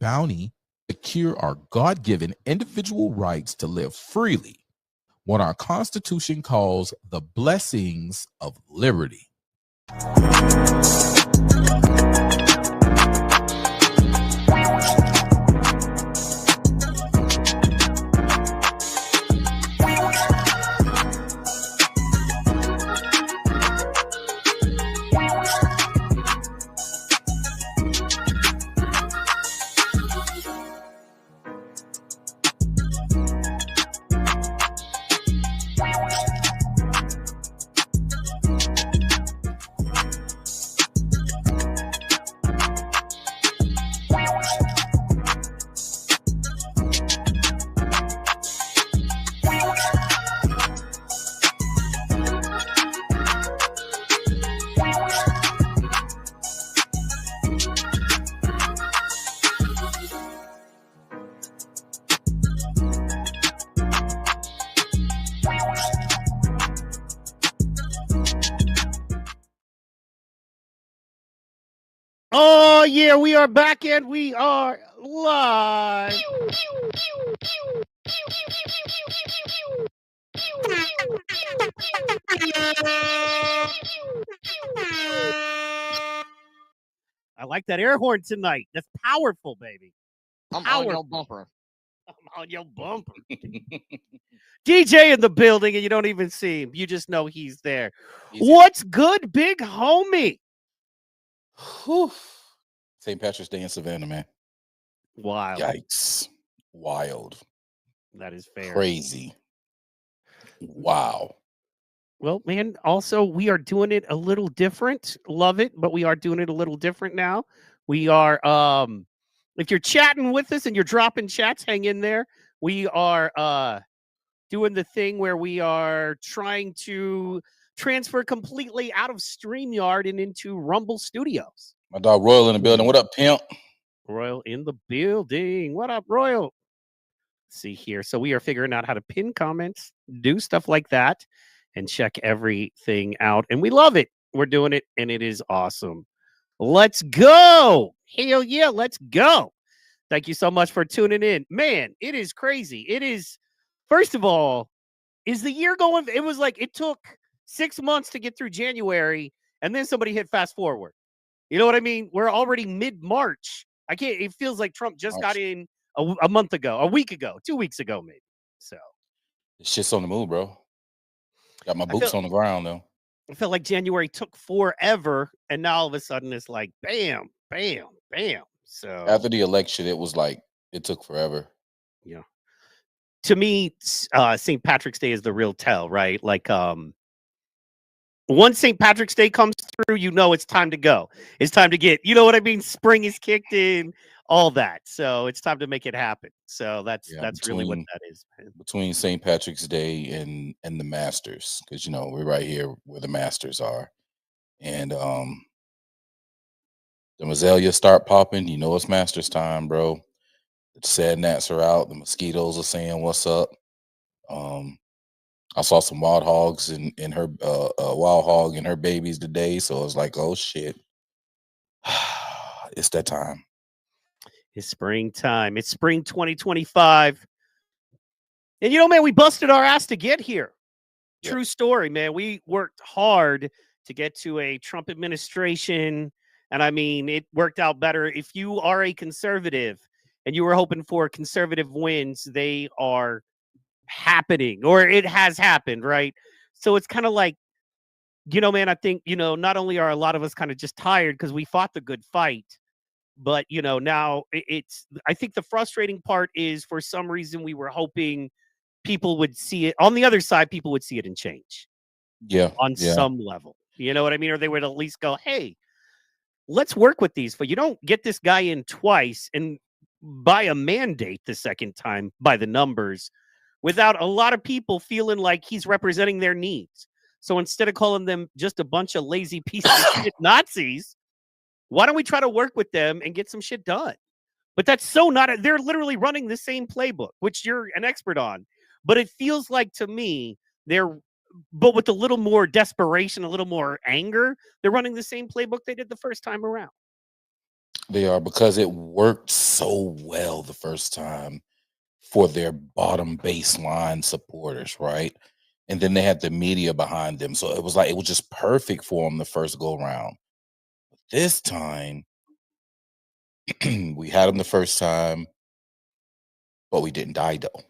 bounty secure our God-given individual rights to live freely, what our Constitution calls the blessings of liberty. Oh, yeah, we are back and we are live. I like that air horn tonight. That's powerful, baby. I'm on your bumper. I'm on your bumper. DJ in the building, and you don't even see him. You just know he's there. What's good, big homie? Whew. St. Patrick's Day in Savannah, man. Wild. Yikes. Wild. That is fair. Crazy. Wow. Well, man, also, we are doing it a little different. Love it, but we are doing it a little different now. We are, if you're chatting with us and you're dropping chats, hang in there. We are doing the thing where we are trying to transfer completely out of StreamYard and into Rumble Studios. My dog Royal in the building. What up, pimp? Royal in the building. What up, Royal? Let's see here. So we are figuring out how to pin comments, do stuff like that, and check everything out. And we love it. We're doing it, and it is awesome. Let's go. Hell yeah, let's go. Thank you so much for tuning in. Man, it is crazy. It is, first of all, is the year going? It was like it took 6 months to get through January, and then somebody hit fast forward. You know what I mean? We're already mid-March. I can't. It feels like Trump just got in a month ago, a week ago, 2 weeks ago, maybe. So It's shit's on the move, bro. Got my boots on the ground, though. I felt like January took forever, and now all of a sudden it's like bam, bam, bam. So after the election, it was like it took forever. Yeah. To me, St. Patrick's Day is the real tell, right? Like, once St. Patrick's Day comes through, you know it's time to go. It's time to get, you know what I mean? Spring is kicked in, all that. So it's time to make it happen. So that's really what that is, man. Between St. Patrick's Day and the Masters, because you know we're right here where the Masters are, and the azaleas start popping. You know it's Masters time, bro. The sad gnats are out. The mosquitoes are saying what's up. I saw some wild hogs in her wild hog and her babies today, so I was like, oh shit, it's that time. It's springtime. It's spring 2025. And you know, man, we busted our ass to get here. Yep. True story, man. We worked hard to get to a Trump administration. And I mean, it worked out better. If you are a conservative and you were hoping for conservative wins, they are happening, or it has happened, right? So it's kind of like, you know, man, I think, you know, not only are a lot of us kind of just tired because we fought the good fight, but, you know, now it's, I think the frustrating part is for some reason we were hoping people would see it on the other side, people would see it and change. Yeah. On some level. You know what I mean? Or they would at least go, hey, let's work with these. But you don't get this guy in twice and by a mandate the second time by the numbers without a lot of people feeling like he's representing their needs. So instead of calling them just a bunch of lazy pieces of shit Nazis, why don't we try to work with them and get some shit done? But that's so not, they're literally running the same playbook, which you're an expert on. But it feels like to me, but with a little more desperation, a little more anger, they're running the same playbook they did the first time around. They are, because it worked so well the first time for their bottom baseline supporters, right? And then they had the media behind them. So it was like it was just perfect for them the first go round. This time, we had them the first time, but we didn't die though.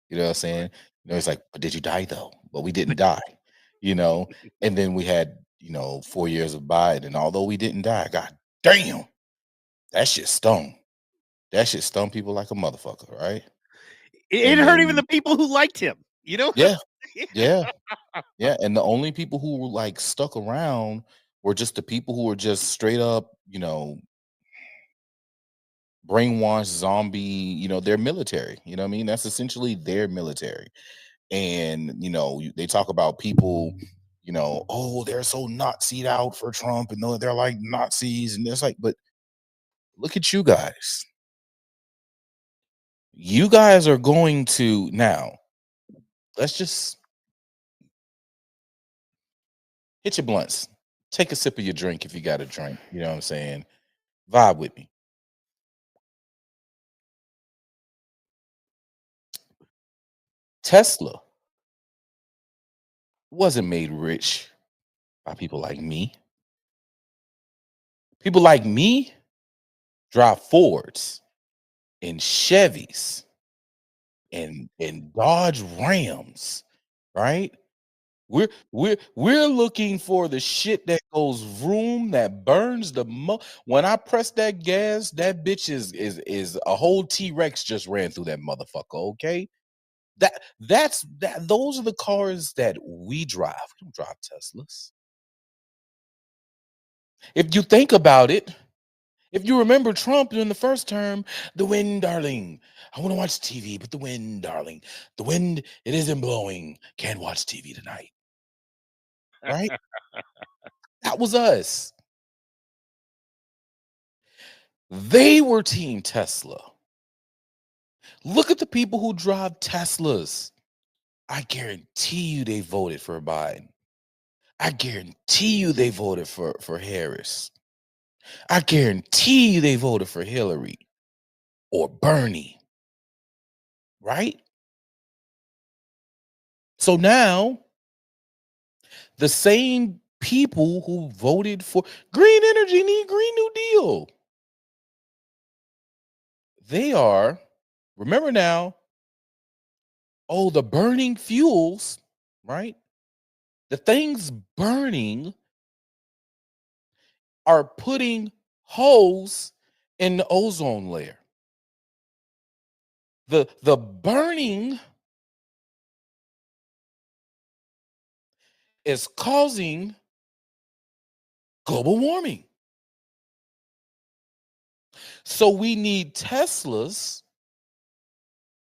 You know what I'm saying? It's like, but did you die though? But we didn't die, you know. And then we had, 4 years of Biden, and although we didn't die, god damn, that shit stung. That shit stung people like a motherfucker, right? It And hurt even then the people who liked him, you know? yeah, yeah, yeah. And the only people who were like stuck around were just the people who were just straight up, brainwashed zombie, their military. You know what I mean? That's essentially their military. And they talk about people, oh, they're so Nazi'd out for Trump, and they're like Nazis, and it's like, but look at you guys. You guys are going to now. Let's just hit your blunts. Take a sip of your drink if you got a drink. You know what I'm saying? Vibe with me. Tesla wasn't made rich by people like me. People like me drive Fords and Chevys and Dodge Rams, right? We're looking for the shit that goes vroom, that burns the when I press that gas, that bitch is a whole T-Rex just ran through that motherfucker, okay? Those are the cars that we drive. We don't drive Teslas. If you think about it, if you remember Trump during the first term, the wind, darling. I want to watch TV, but the wind, darling. The wind, it isn't blowing. Can't watch TV tonight. Right? That was us. They were Team Tesla. Look at the people who drive Teslas. I guarantee you they voted for Biden. I guarantee you they voted for Harris. I guarantee you they voted for Hillary or Bernie. Right? So now, the same people who voted for green energy need Green New Deal. They are, remember now, oh, the burning fuels, right? The things burning are putting holes in the ozone layer. The burning is causing global warming. So we need Teslas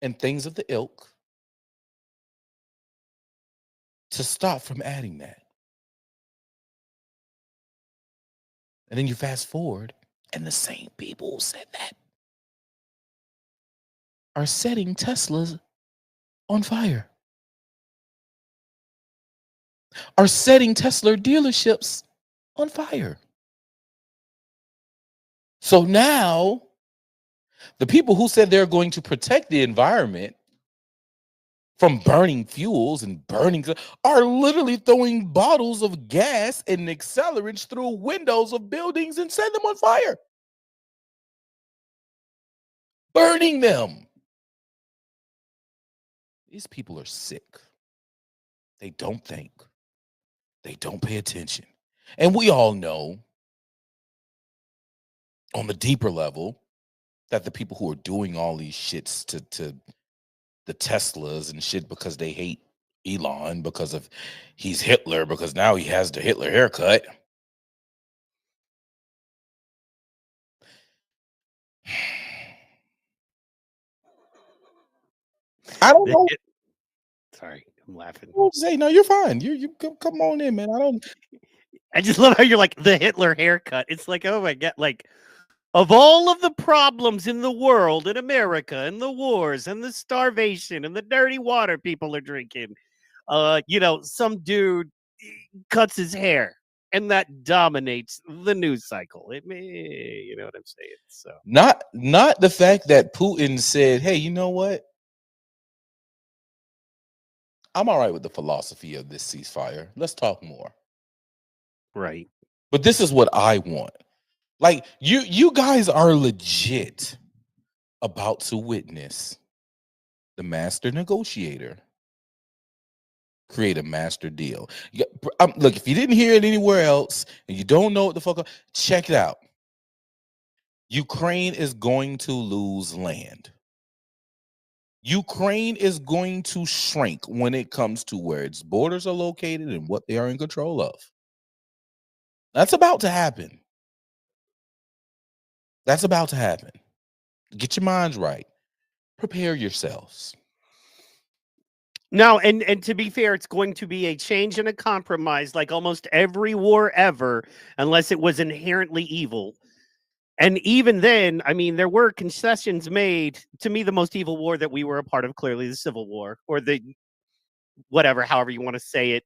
and things of the ilk to stop from adding that. And then you fast forward, and the same people who said that are setting Teslas on fire, are setting Tesla dealerships on fire. So now, the people who said they're going to protect the environment from burning fuels and burning are literally throwing bottles of gas and accelerants through windows of buildings and set them on fire. Burning them. These people are sick. They don't think. They don't pay attention. And we all know on the deeper level that the people who are doing all these shits to the Teslas and shit because they hate Elon because of he's Hitler, because now he has the Hitler haircut. I don't know. Sorry, I'm laughing. Say no, you're fine. You come on in, man. I just love how you're like the Hitler haircut. It's like, oh my God, like of all of the problems in the world, in America, and the wars, and the starvation, and the dirty water people are drinking, some dude cuts his hair. and that dominates the news cycle. It may, you know what I'm saying? So not the fact that Putin said, "Hey, you know what? I'm all right with the philosophy of this ceasefire. Let's talk more." right. But this is what I want. Like you guys are legit about to witness the master negotiator create a master deal. Look, if you didn't hear it anywhere else and you don't know what the fuck, check it out. Ukraine is going to lose land. Ukraine is going to shrink when it comes to where its borders are located and what they are in control of. That's about to happen. That's about to happen. Get your minds right. Prepare yourselves. No, and to be fair, it's going to be a change and a compromise like almost every war ever, unless it was inherently evil. And even then, I mean, there were concessions made. To me, the most evil war that we were a part of, clearly the Civil War, or the whatever, however you want to say it,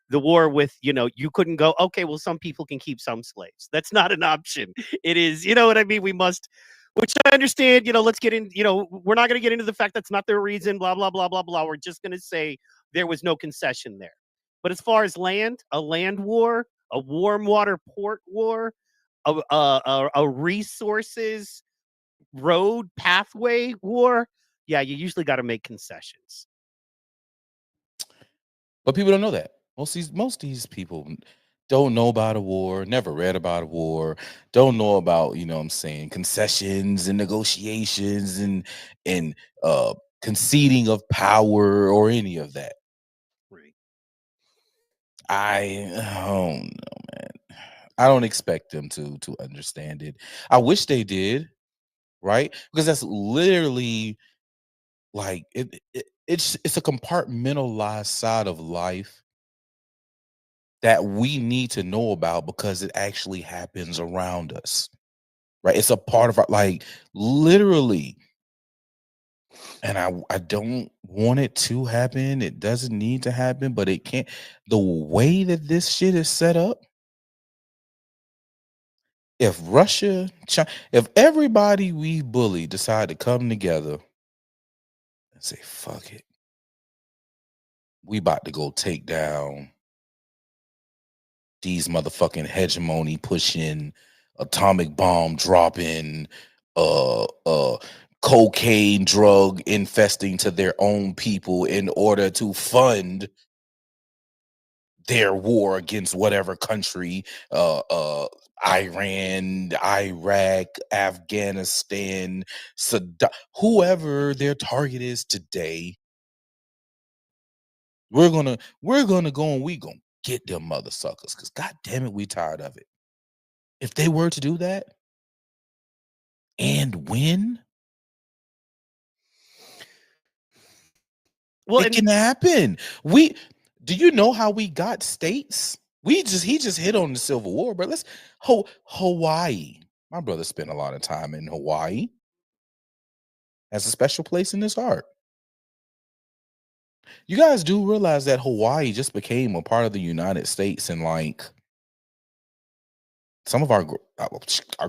the war with, you couldn't go, okay, well, some people can keep some slaves. That's not an option. It is, you know what I mean? We must, which I understand, let's get in, we're not going to get into the fact that's not the reason, blah, blah, blah, blah, blah. We're just going to say there was no concession there. But as far as land, a land war, a warm water port war, a resources road pathway war, yeah, you usually got to make concessions. But people don't know that. Most of these people don't know about a war, never read about a war, don't know about, what I'm saying, concessions and negotiations and conceding of power or any of that. Right. I don't know, man. I don't expect them to understand it. I wish they did, right? Because that's literally like it's a compartmentalized side of life that we need to know about because it actually happens around us, right? It's a part of our, like, literally. And I don't want it to happen. It doesn't need to happen, but it can't. The way that this shit is set up, if Russia, China, if everybody we bully decide to come together and say, fuck it, we about to go take down these motherfucking hegemony pushing, atomic bomb dropping, cocaine drug infesting to their own people in order to fund their war against whatever country, Iran, Iraq, Afghanistan, Saddam, whoever their target is today. We're gonna go and we gonna get them mother suckers, because god damn it, we tired of it. If they were to do that and win, Well, it can happen. Do you know how we got states? He just hit on the Civil War, but let's Hawaii. My brother spent a lot of time in Hawaii. Has a special place in his heart. You guys do realize that Hawaii just became a part of the United States in like some of our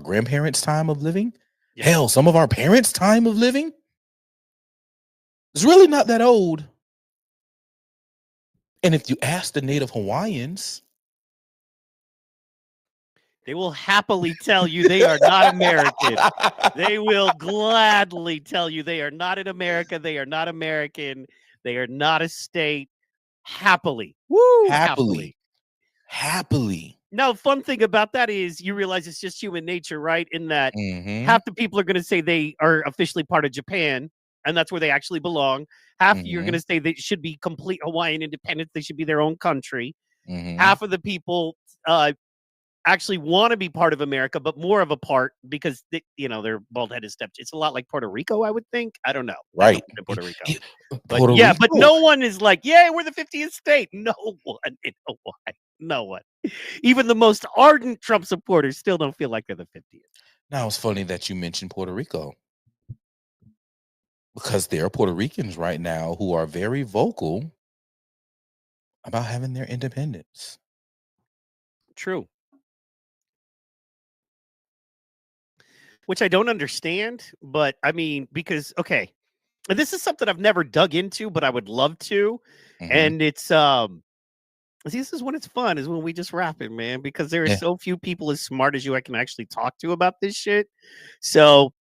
grandparents' time of living. yeah. Hell, some of our parents' time of living. It's really not that old. And if you ask the native Hawaiians, They will happily tell you they are not American. They will gladly tell you they are not in America. They are not American. They are not a state. Happily. Woo! happily. Now, fun thing about that is you realize it's just human nature, right? In that Mm-hmm. half the people are going to say they are officially part of Japan, and that's where they actually belong. Half you're going to say they should be complete Hawaiian independence. They should be their own country. Mm-hmm. Half of the people actually want to be part of America, but more of a part because they're bald-headed step. It's a lot like Puerto Rico, I would think. I don't know. Right. In Puerto Rico. Puerto But Rico. but no one is like, yeah, we're the 50th state. No one in Hawaii. No one. Even the most ardent Trump supporters still don't feel like they're the 50th. Now, it's funny that you mentioned Puerto Rico, because there are Puerto Ricans right now who are very vocal about having their independence. True. Which I don't understand, but I mean, because okay, and this is something I've never dug into, but I would love to. Hmm. And it's see, this is when it's fun, is when we just rap it, man, because there are Yeah. so few people as smart as you I can actually talk to about this shit. So,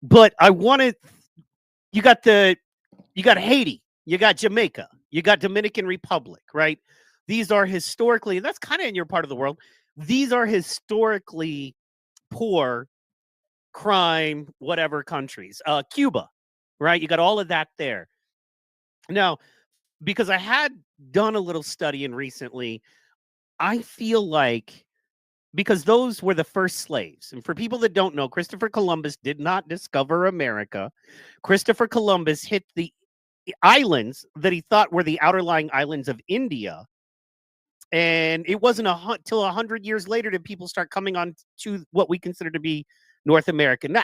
but I wanted you got the you got Haiti, you got Jamaica, you got Dominican Republic, right? These are historically, that's kind of in your part of the world. These are historically poor crime, whatever countries. Cuba, right? You got all of that there. Now, because I had done a little studying recently, I feel like because those were the first slaves. And for people that don't know, Christopher Columbus did not discover America. Christopher Columbus hit the islands that he thought were the outerlying islands of India. And it wasn't till 100 years later did people start coming on to what we consider to be North America. Now,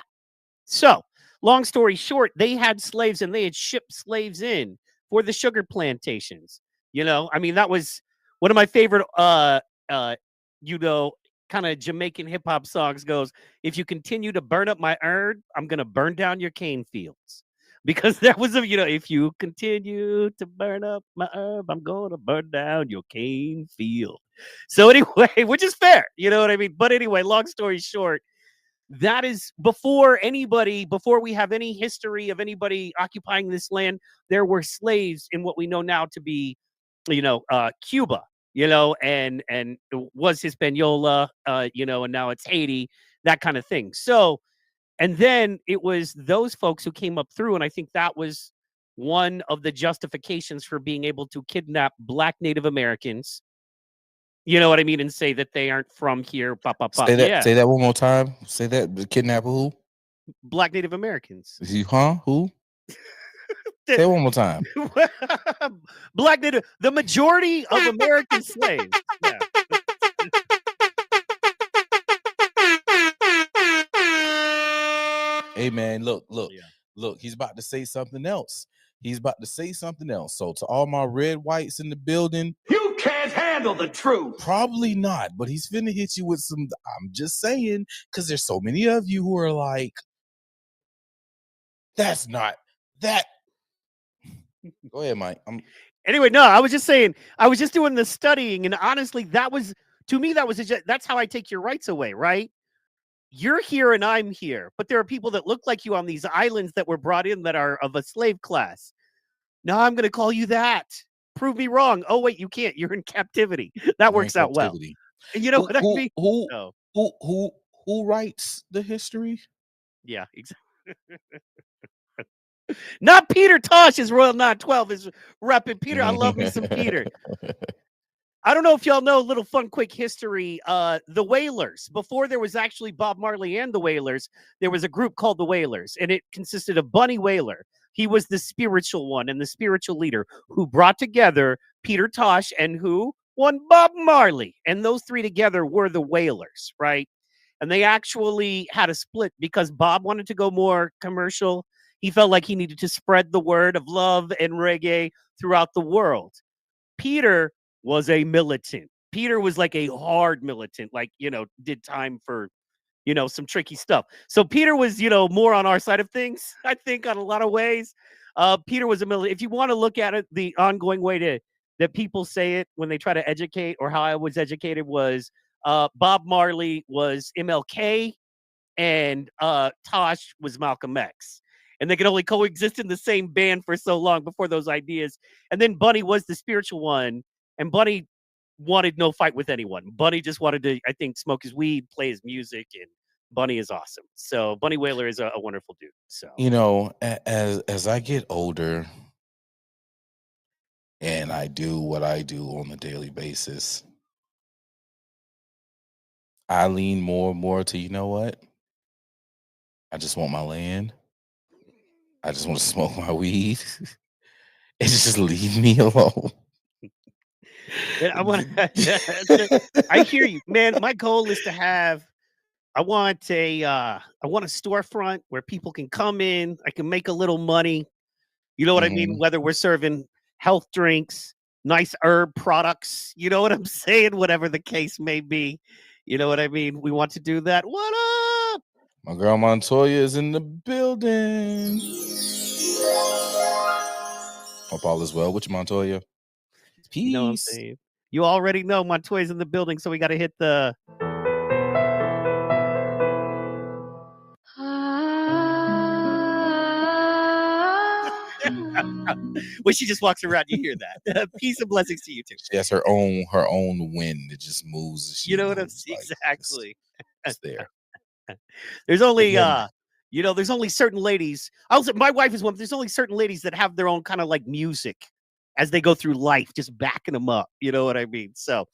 so, long story short, they had slaves and they had shipped slaves in for the sugar plantations. I mean, that was one of my favorite, uh, you know, kind of Jamaican hip hop songs goes, if you continue to burn up my herb, I'm going to burn down your cane fields. Because that was, if you continue to burn up my herb, I'm going to burn down your cane field. So, anyway, which is fair, you know what I mean? But anyway, long story short, that is before we have any history of anybody occupying this land, there were slaves in what we know now to be, Cuba, and it was Hispaniola, and now it's Haiti, that kind of thing. So, and then it was those folks who came up through, and I think that was one of the justifications for being able to kidnap Black Native Americans. You know what I mean? And say that they aren't from here. Pop, pop, pop. Say that. Yeah. Say that one more time. Say that. The kidnapper who? Black Native Americans. You, huh? Who? Say it one more time. Black Native, the majority of American slaves. Yeah. Hey man, look. Yeah. Look, he's about to say something else. So to all my red whites in the building, You can't handle the truth. probably not, but he's finna hit you with some. I'm just saying, because there's so many of you who are like, that's not that. Go ahead, Mike. Anyway, no, I was just saying, I was just doing the studying, and honestly, that was, to me, that's how I take your rights away, right? You're here and I'm here, but there are people that look like you on these islands that were brought in that are of a slave class. Now I'm going to call you that. Prove me wrong. Oh, wait, you can't. You're in captivity. That You're in works out well. captivity. You know what I Who mean? who Oh, who writes the history? yeah, exactly. Not Peter Tosh is Royal 912 is repping Peter. I love me some Peter. I don't know if y'all know a little fun, quick history. The Wailers, before there was actually Bob Marley and the Wailers, there was a group called the Wailers, and it consisted of Bunny Wailer. He was the spiritual one and the spiritual leader who brought together Peter Tosh and who? One Bob Marley. And those three together were the Wailers, right? And they actually had a split because Bob wanted to go more commercial. He felt like he needed to spread the word of love and reggae throughout the world. Peter was a militant. Peter was like a hard militant, like, did time for, some tricky stuff. So Peter was, more on our side of things, I think, on a lot of ways. Peter was a militant. If you want to look at it, the ongoing way that people say it when they try to educate, or how I was educated, was Bob Marley was MLK and Tosh was Malcolm X. And they could only coexist in the same band for so long before those ideas. And then Bunny was the spiritual one. And Bunny wanted no fight with anyone. Bunny just wanted to, I think, smoke his weed, play his music, and Bunny is awesome. So Bunny Wailer is a wonderful dude. So, As I get older and I do what I do on a daily basis, I lean more and more to, you know what? I just want my land. I just want to smoke my weed. And just leave me alone. and I want to, I hear you, man. My goal is to have, I want a storefront where people can come in. I can make a little money. You know what I mean? Mhm. Whether we're serving health drinks, nice herb products. You know what I'm saying? Whatever the case may be. You know what I mean? We want to do that. What up? My girl Montoya is in the building. Hope all is well with you, Montoya. Peace. You know what I'm saying? You already know Montoya's in the building, so we got to hit the. When she just walks around, you hear that. Peace and blessings to you too. She has her own wind that just moves. As she You know what I'm moves, saying? like, Exactly. it's there. There's only Yeah, there's only certain ladies. My wife is one. There's only certain ladies that have their own kind of like music as they go through life, just backing them up. You know what I mean? So,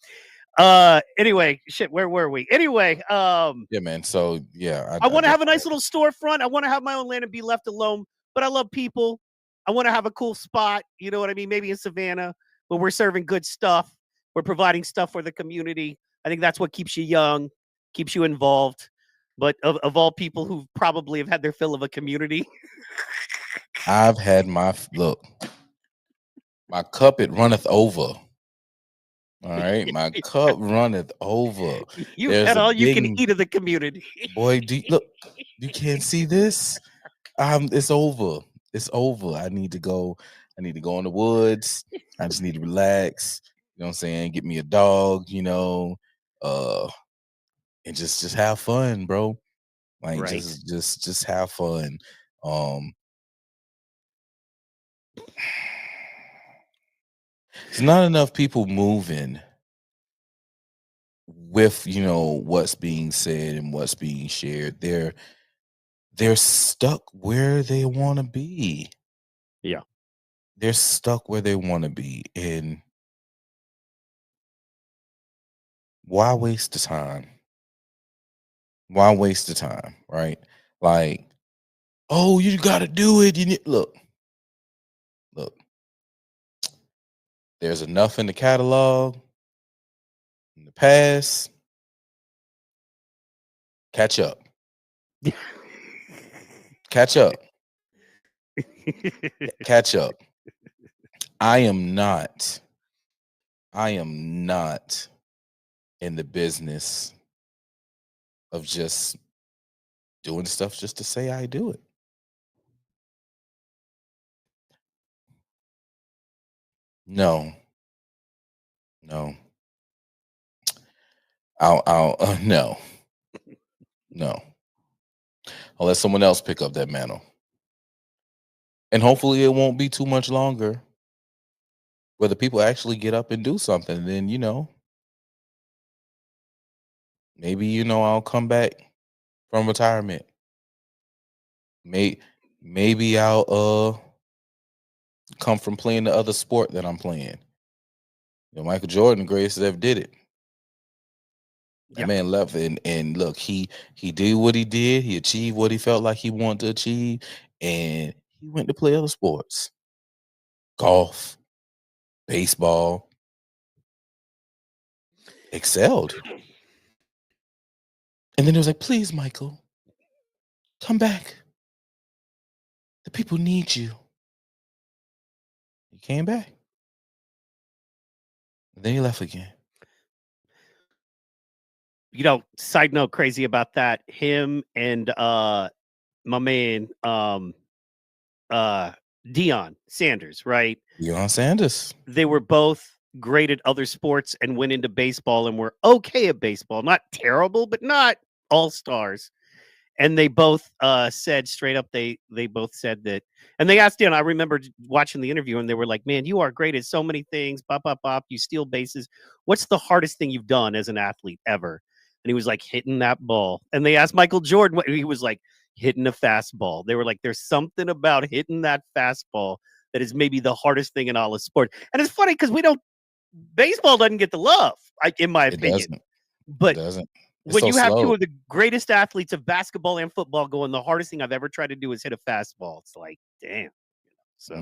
anyway, shit, where were we? Anyway, yeah, man. So yeah, I want to have a nice definitely- little storefront. I want to have my own land and be left alone. But I love people. I want to have a cool spot. You know what I mean? Maybe in Savannah where we're serving good stuff. We're providing stuff for the community. I think that's what keeps you young, keeps you involved. But of all people who probably have had their fill of a community, I've had look. My cup it runneth over. All right, my cup runneth over. you've There's had a all you can big eat of the community. boy. Look, you can't see this. It's over. It's over. I need to go in the woods. I just need to relax. You know what I'm saying? Get me a dog, and just have fun, bro. Like Right. just have fun. There's not enough people moving with what's being said and what's being shared. They're stuck where they want to be. Yeah. They're stuck where they want to be, and why waste the time? Why waste the time, right? Like, oh, you got to do it. You need look. There's enough in the catalog in the past. Catch up. Catch up. Catch up. I am not in the business of just doing stuff just to say I do it. No. I'll no. I'll let someone else pick up that mantle. And hopefully it won't be too much longer where the people actually get up and do something. Then, maybe, I'll come back from retirement. Maybe I'll come from playing the other sport that I'm playing. Michael Jordan, the greatest that ever did it. That man left and look, he did what he did. He achieved what he felt like he wanted to achieve, and he went to play other sports, golf, baseball, excelled. And then it was like, please, Michael, come back. The people need you. He came back. And then he left again. Side note crazy about that. Him and my man Deion Sanders, right? Deion Sanders. They were both great at other sports and went into baseball and were okay at baseball. Not terrible, but not all-stars. And they both said straight up, they both said that, and they asked Deion, I remember watching the interview and they were like, man, you are great at so many things, bop, bop, bop, you steal bases. What's the hardest thing you've done as an athlete ever? And he was like, hitting that ball. And they asked Michael Jordan, he was like, hitting a fastball. They were like, there's something about hitting that fastball that is maybe the hardest thing in all of sport. And it's funny because baseball doesn't get the love, in my opinion. But it doesn't. When you have two of the greatest athletes of basketball and football going, the hardest thing I've ever tried to do is hit a fastball. It's like, damn. So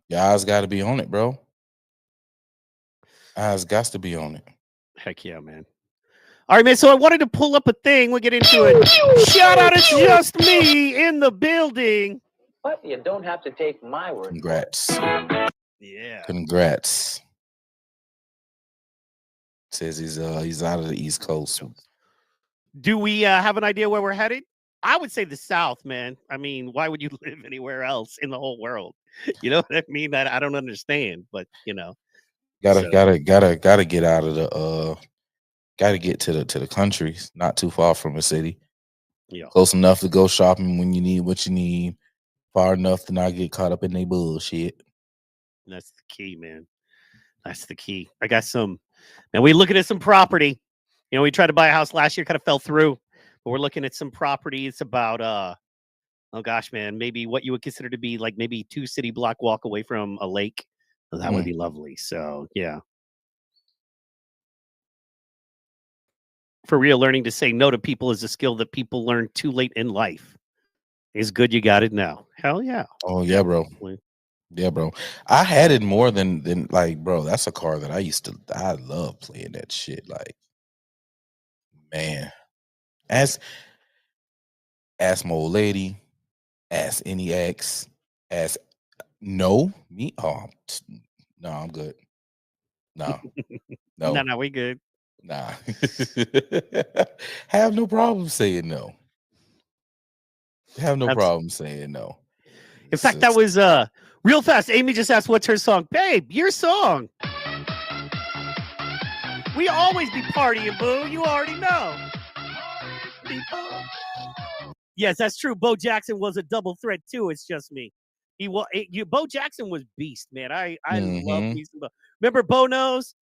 your eyes got to be on it, bro. Eyes got to be on it. Heck yeah, man. All right, man. So I wanted to pull up a thing. We'll get into it. Shout out, it's just me in the building. But you don't have to take my word. Congrats. Yeah. Congrats. Says he's out of the East Coast. Do we have an idea where we're headed? I would say the South, man. I mean, why would you live anywhere else in the whole world? You know what I mean? That I don't understand, but you know, Gotta so gotta gotta gotta get out of the gotta get to the countries, not too far from a city. yeah, Close enough to go shopping when you need what you need. Far enough to not get caught up in their bullshit. that's the key, man. That's the key. I got some, and we looking at some property. You know, we tried to buy a house last year, kind of fell through, but we're looking at some property. It's about oh gosh, man, maybe what you would consider to be like maybe 2 city block walk away from a lake. So that would Mm. be lovely. So yeah. For real, learning to say no to people is a skill that people learn too late in life. Is good you got it now. Hell yeah. Oh yeah, bro. Definitely. Yeah, bro. I had it more than like, bro. That's a car that I love playing that shit. Like, man, ask my old lady, ask any ex, ask no me. Oh, no, I'm good. No, No, no, no, we good. nah. Have no problem saying no. Have no That's problem saying no. in It's fact, that just was real fast. Amy just asked what's her song. Babe, your song. We always be partying, boo. You already know. Yes, that's true. Bo Jackson was a double threat too. It's just me. He was Bo Jackson was beast, man. I love mm-hmm. me some Bo. Remember Bo knows?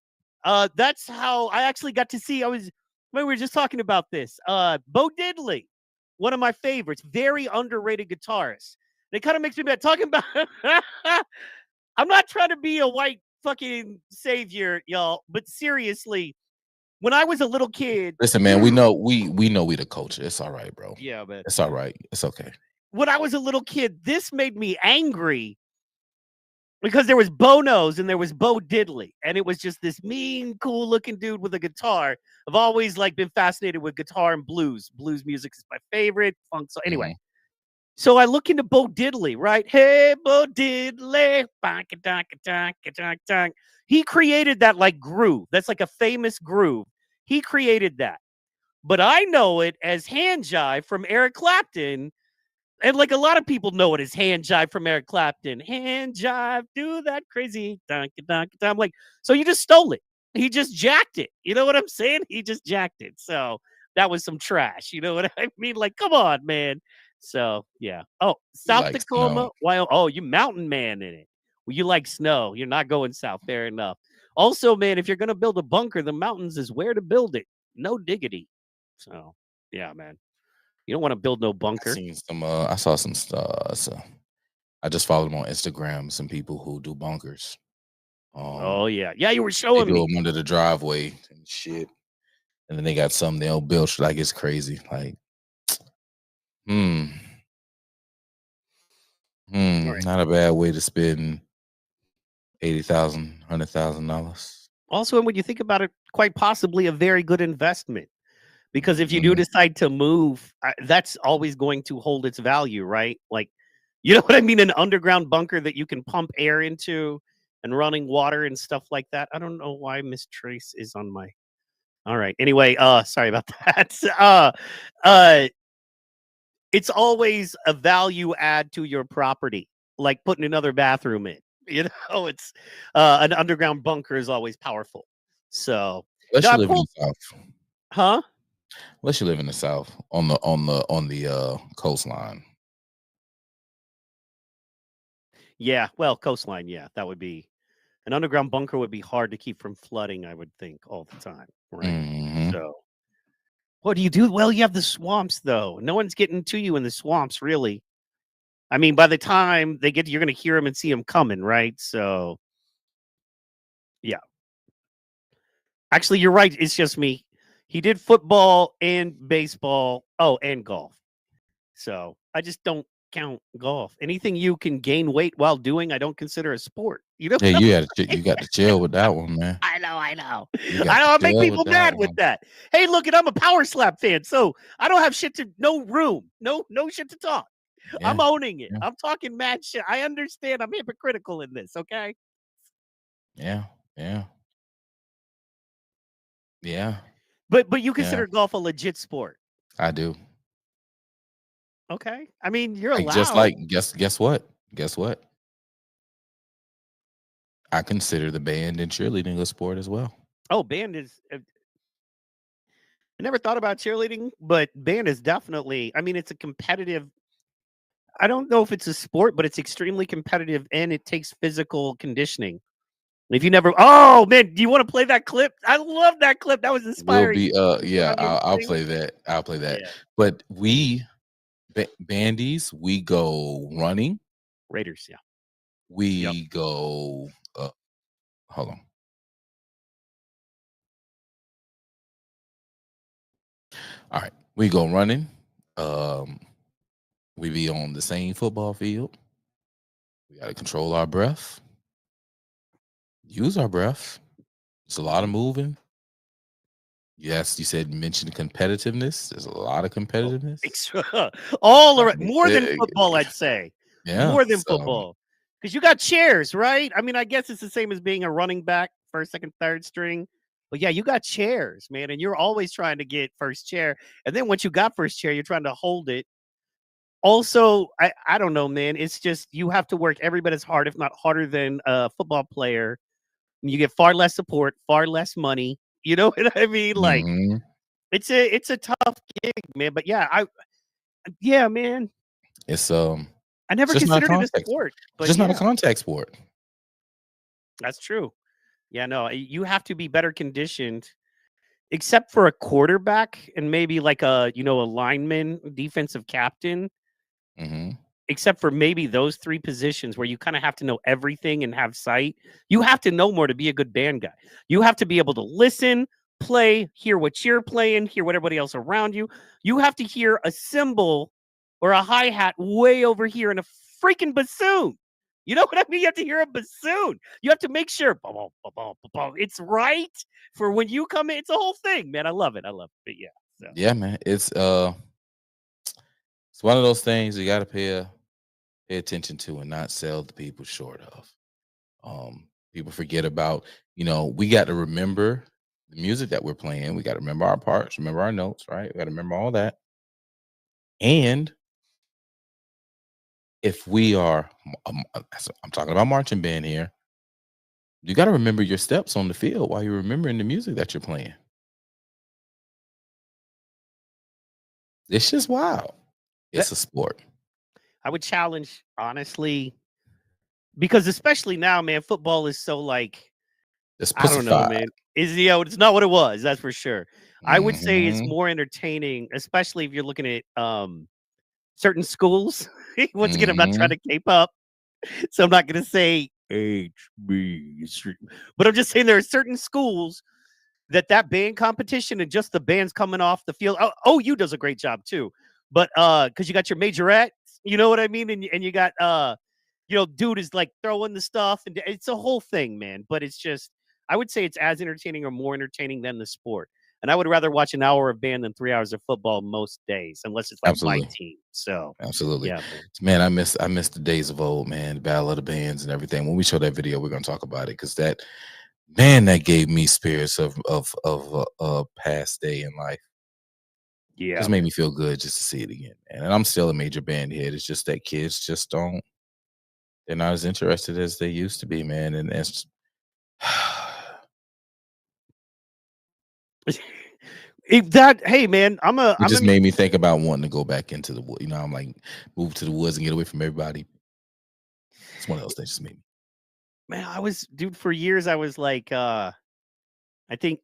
That's how I actually got to see. We were just talking about this. Bo Diddley, one of my favorites, very underrated guitarist. It kind of makes me mad talking about. I'm not trying to be a white fucking savior, y'all, but seriously, when I was a little kid, Listen, man, we know we the culture. It's all right, bro. yeah, man. It's all right. It's okay. When I was a little kid, this made me angry because there was Bo Nose and there was Bo Diddley, and it was just this mean, cool looking dude with a guitar. I've always like been fascinated with guitar and blues. Blues music is my favorite. Funk. So anyway, Mhm. so I look into Bo Diddley, right? Hey, Bo Diddley. He created that like groove. That's like a famous groove. He created that. But I know it as hand jive from Eric Clapton. And like a lot of people know it as hand jive from Eric Clapton. Hand jive, do that crazy. I'm like, so you just stole it. He just jacked it. You know what I'm saying? He just jacked it. So that was some trash. You know what I mean? Like, come on, man. So yeah. Oh, You South like Tacoma. snow. Why? Oh, you mountain man in it. Well, you like snow. You're not going south. Fair enough. Also, man, if you're gonna build a bunker, the mountains is where to build it. No diggity. So yeah, man. You don't want to build no bunker. I saw some stuff. So I just followed them on Instagram. Some people who do bunkers. Oh yeah, yeah. You were They showing do me. them under the driveway and shit. And then they got some they'll build shit like it's crazy. Like, hmm, All right. not a bad way to spend $80,000, $100,000. Also, and when you think about it, quite possibly a very good investment because if you do Mhm. decide to move, that's always going to hold its value, right? Like, you know what I mean? An underground bunker that you can pump air into and running water and stuff like that. I don't know why Miss Trace is on my. All right. Anyway, sorry about that. Uh, it's always a value add to your property, like putting another bathroom in. You know, it's an underground bunker is always powerful. So Unless now you I live in the pulled, South. huh? Unless you live in the South on the coastline. Yeah, well, coastline. Yeah, that would be an underground bunker would be hard to keep from flooding. I would think all the time, right? Mhm. So what do you do? Well, you have the swamps, though. No one's getting to you in the swamps, really. I mean, by the time they get, you're going to hear them and see them coming, right? So yeah. Actually, you're right. It's just me. He did football and baseball. Oh, and golf. So I just don't count golf. Anything you can gain weight while doing, I don't consider a sport. You know Yeah, what I'm you saying? got to chill with that one, man. I know, I know. You got I to know I make chill with people that mad with one. that. Hey, look, and I'm a power slap fan, so I don't have shit to no room. No shit to talk. I'm Yeah, owning it. yeah, I'm talking mad shit. I understand I'm hypocritical in this, okay? yeah, yeah. Yeah. But you Yeah. consider golf a legit sport. I do. Okay. I mean, you're Like, just allowed. like guess what? Guess what? I consider the band and cheerleading a sport as well. Oh, band is. I never thought about cheerleading, but band is definitely. I mean, it's a competitive. I don't know if it's a sport, but it's extremely competitive and it takes physical conditioning. If you never, oh man, do you want to play that clip? I love that clip. That was Will inspiring. be The yeah, onion I'll thing. play that. I'll play that. Yeah, But we bandies, we go running. Raiders. Yeah. Yep. We go hold on. All right. We go running. We be on the same football field. We got to control our breath. Use our breath. It's a lot of moving. Yes, you said mention competitiveness. There's a lot of Oh, competitiveness. all around, Right. more than football, I'd say. Yeah. More than So football. Because you got chairs, right? I mean, I guess it's the same as being a running back, first, second, third string. But yeah, you got chairs, man. And you're always trying to get first chair. And then once you got first chair, you're trying to hold it. Also, I don't know, man. It's just you have to work every bit as hard, if not harder, than a football player. You get far less support, far less money. You know what I mean? Like mhm. it's a tough gig, man. But yeah, man. It's I it's never just not a considered it a contact. sport, It's but just not a yeah, contact sport. that's true. Yeah, no, you have to be better conditioned, except for a quarterback and maybe like a lineman, defensive captain. Hmm. Except for maybe those three positions where you kind of have to know everything and have sight. You have to know more to be a good band guy. You have to be able to listen, play, hear what you're playing, hear what everybody else around you. You have to hear a cymbal or a hi-hat way over here in a freaking bassoon. You know what I mean? You have to hear a bassoon. You have to make sure it's right for when you come in. It's a whole thing, man. I love it. I love it. But yeah. So Yeah, man. It's one of those things you got to pay attention to and not sell the people short of. People forget about, we got to remember the music that we're playing. We got to remember our parts, remember our notes, right? We got to remember all that. And if we are, I'm talking about marching band here, you got to remember your steps on the field while you're remembering the music that you're playing. It's just wild. that It's a sport. I would challenge, honestly, because especially now, man, football is so like It's I don't know, pussified. man. It's not what it was, that's for sure. I would say it's Hmm. more entertaining, especially if you're looking at certain schools. Once again, I'm not trying Hmm. to cape up, so I'm not gonna say HB, but I'm just saying there are certain schools that band competition and just the bands coming off the field. OU does a great job too, but because you got your majorettes, you know what I mean, and you got dude is like throwing the stuff, and it's a whole thing, man. But it's just, I would say it's as entertaining or more entertaining than the sport. And I would rather watch an hour of band than 3 hours of football most days, unless it's like my Absolutely. team. So Absolutely. yeah, man. Man, I miss the days of old, man, the battle of the bands and everything. When we show that video, we're gonna talk about it because that gave me spirits of a past day in life. Yeah, Just made man. me feel good just to see it again, man. And I'm still a major band head. It's just that kids just don't they're not as interested as they used to be, man. And it's Hey man, it I'm a just made me think about wanting to go back into the wood. I'm like move to the woods and get away from everybody. It's one of those things just made me. man. Dude, for years I was like, I think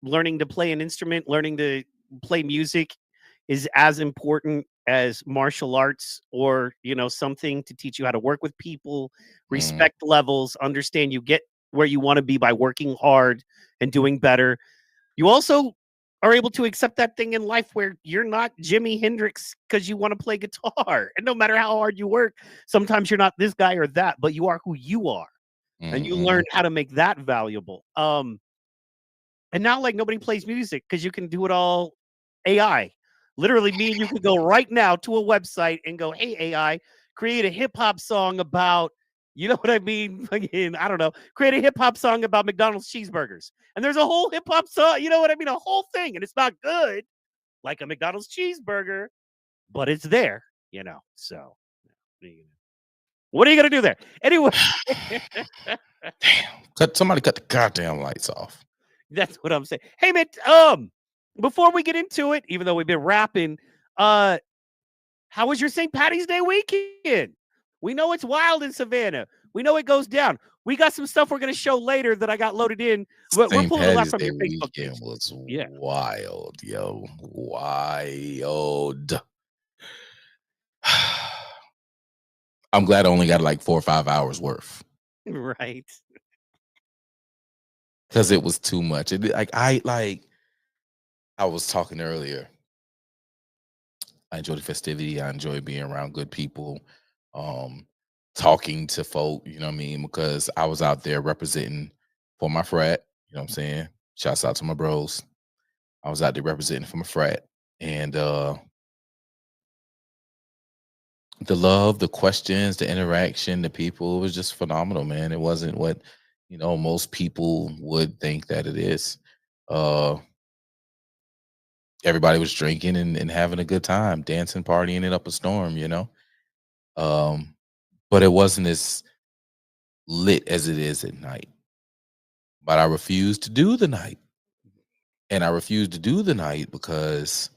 learning to play an instrument, learning to play music is as important as martial arts or, something to teach you how to work with people, Mhm. respect levels, understand you get where you want to be by working hard and doing better. You also are able to accept that thing in life where you're not Jimi Hendrix because you want to play guitar. And no matter how hard you work, sometimes you're not this guy or that, but you are who you are. And you learn Mhm. how to make that valuable. And now, like, nobody plays music because you can do it all AI. Literally, me and you could go right now to a website and go, "Hey, AI, create a hip hop song about You know what I mean? Fucking, I don't know. Create a hip hop song about McDonald's cheeseburgers. And there's a whole hip hop song, you know what I mean? A whole thing. And it's not good like a McDonald's cheeseburger, but it's there, you know. So, what are you going to do there? Anyway. Damn. Somebody cut the goddamn lights off. That's what I'm saying. Hey, man, before we get into it, even though we've been rapping, how was your St. Patty's Day weekend? We know it's wild in Savannah. We know it goes down. We got some stuff we're going to show later that I got loaded in. We're pulling a lot from your Facebook page. Was wild, yo. Wild. I'm glad I only got like 4 or 5 hours worth. Right. Because it was too much. I was talking earlier. I enjoy the festivity. I enjoy being around good people. Talking to folk, you know what I mean? Because I was out there representing for my frat, you know what I'm saying? Shouts out to my bros. I was out there representing for my frat. And the love, the questions, the interaction, the people, it was just phenomenal, man. It wasn't what, most people would think that it is. Everybody was drinking and having a good time, dancing, partying it up a storm, but it wasn't as lit as it is at night. But I refused to do the night. And I refused to do the night because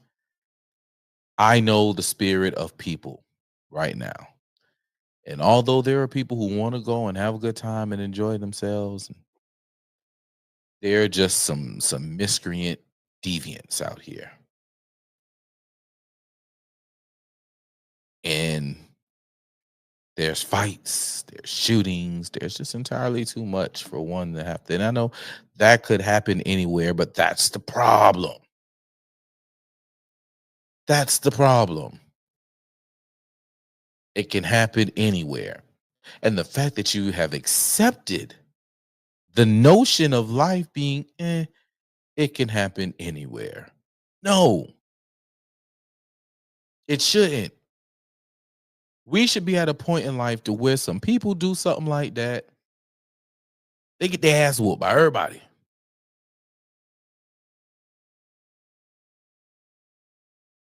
I know the spirit of people right now. And although there are people who want to go and have a good time and enjoy themselves, there are just some miscreant deviants out here. And there's fights, there's shootings, there's just entirely too much for one to have to. And I know that could happen anywhere, but that's the problem. That's the problem. It can happen anywhere. And the fact that you have accepted the notion of life being, it can happen anywhere. No, it shouldn't. We should be at a point in life to where some people do something like that, they get their ass whooped by everybody.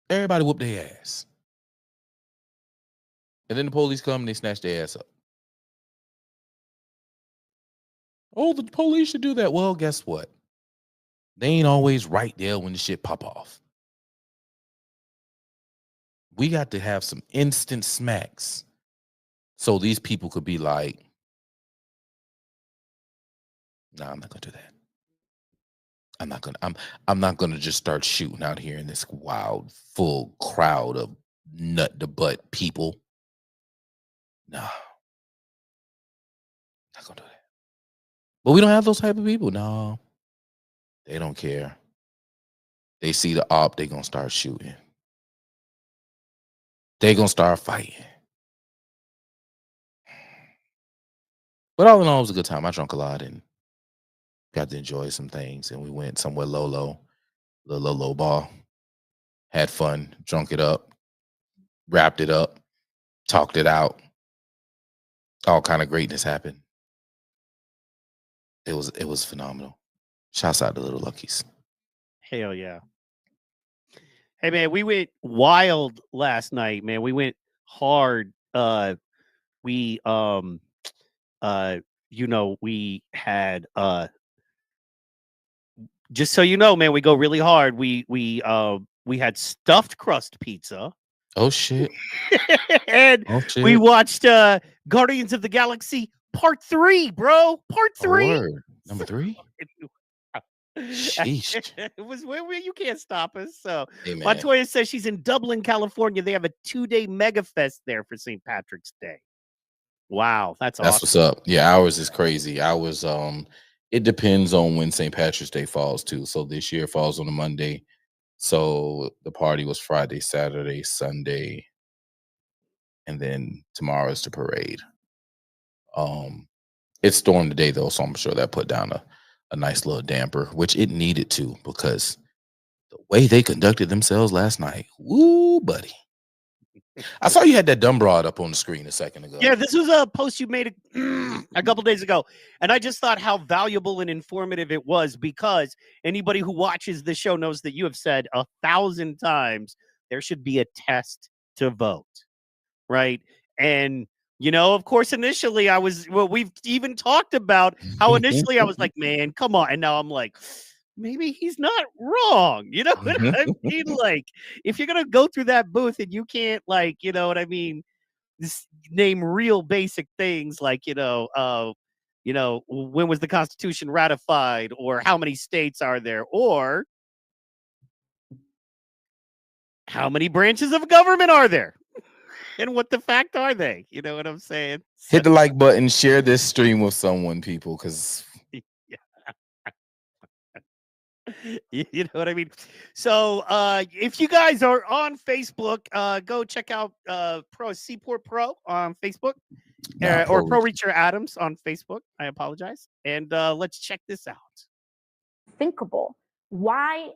Everybody whoop their ass. And then the police come and they snatch their ass up. Oh, the police should do that. Well, guess what? They ain't always right there when the shit pop off. We got to have some instant smacks so these people could be like, nah, I'm not gonna do that. I'm not gonna just start shooting out here in this wild, full crowd of nut to butt people. Nah, not gonna do that. But we don't have those type of people. No, they don't care. They see the op, they gonna start shooting. They gonna start fighting. But all in all, it was a good time. I drank a lot and got to enjoy some things. And we went somewhere low ball. Had fun, drunk it up, wrapped it up, talked it out. All kind of greatness happened. It was phenomenal. Shouts out to Little Luckies. Hell yeah. Hey man, we went wild last night, man. We went hard. We we had just so you know, man, we go really hard. We had stuffed crust pizza. Oh shit. And we watched Guardians of the Galaxy Part 3, bro. Part 3. Oh, number 3? Sheesh. It was where you can't stop us. So hey, Montoya says she's in Dublin, California. They have a 2-day mega fest there for St. Patrick's Day. Wow, that's awesome. What's up. Yeah, ours is crazy. Ours it depends on when St. Patrick's Day falls too. So this year falls on a Monday. So the party was Friday, Saturday, Sunday, and then tomorrow is the parade. It stormed today though, so I'm sure that put down a nice little damper, which it needed to, because the way they conducted themselves last night, woo, buddy. I saw you had that dumb broad up on the screen a second ago. Yeah, this was a post you made a couple days ago, and I just thought how valuable and informative it was, because anybody who watches the show knows that you have said 1,000 times there should be a test to vote, right? And of course, initially we've even talked about how initially I was like, man, come on. And now I'm like, maybe he's not wrong. You know what I mean? Like, if you're going to go through that booth and you can't, like, you know what I mean? Name real basic things like, when was the Constitution ratified, or how many states are there, or how many branches of government are there? And what the fact are they? You know what I'm saying? Hit the like button, share this stream with someone, people, because you know what I mean? So if you guys are on Facebook, go check out Seaport Pro on Facebook, or Pro Reacher Adams on Facebook. I apologize. And let's check this out. Thinkable why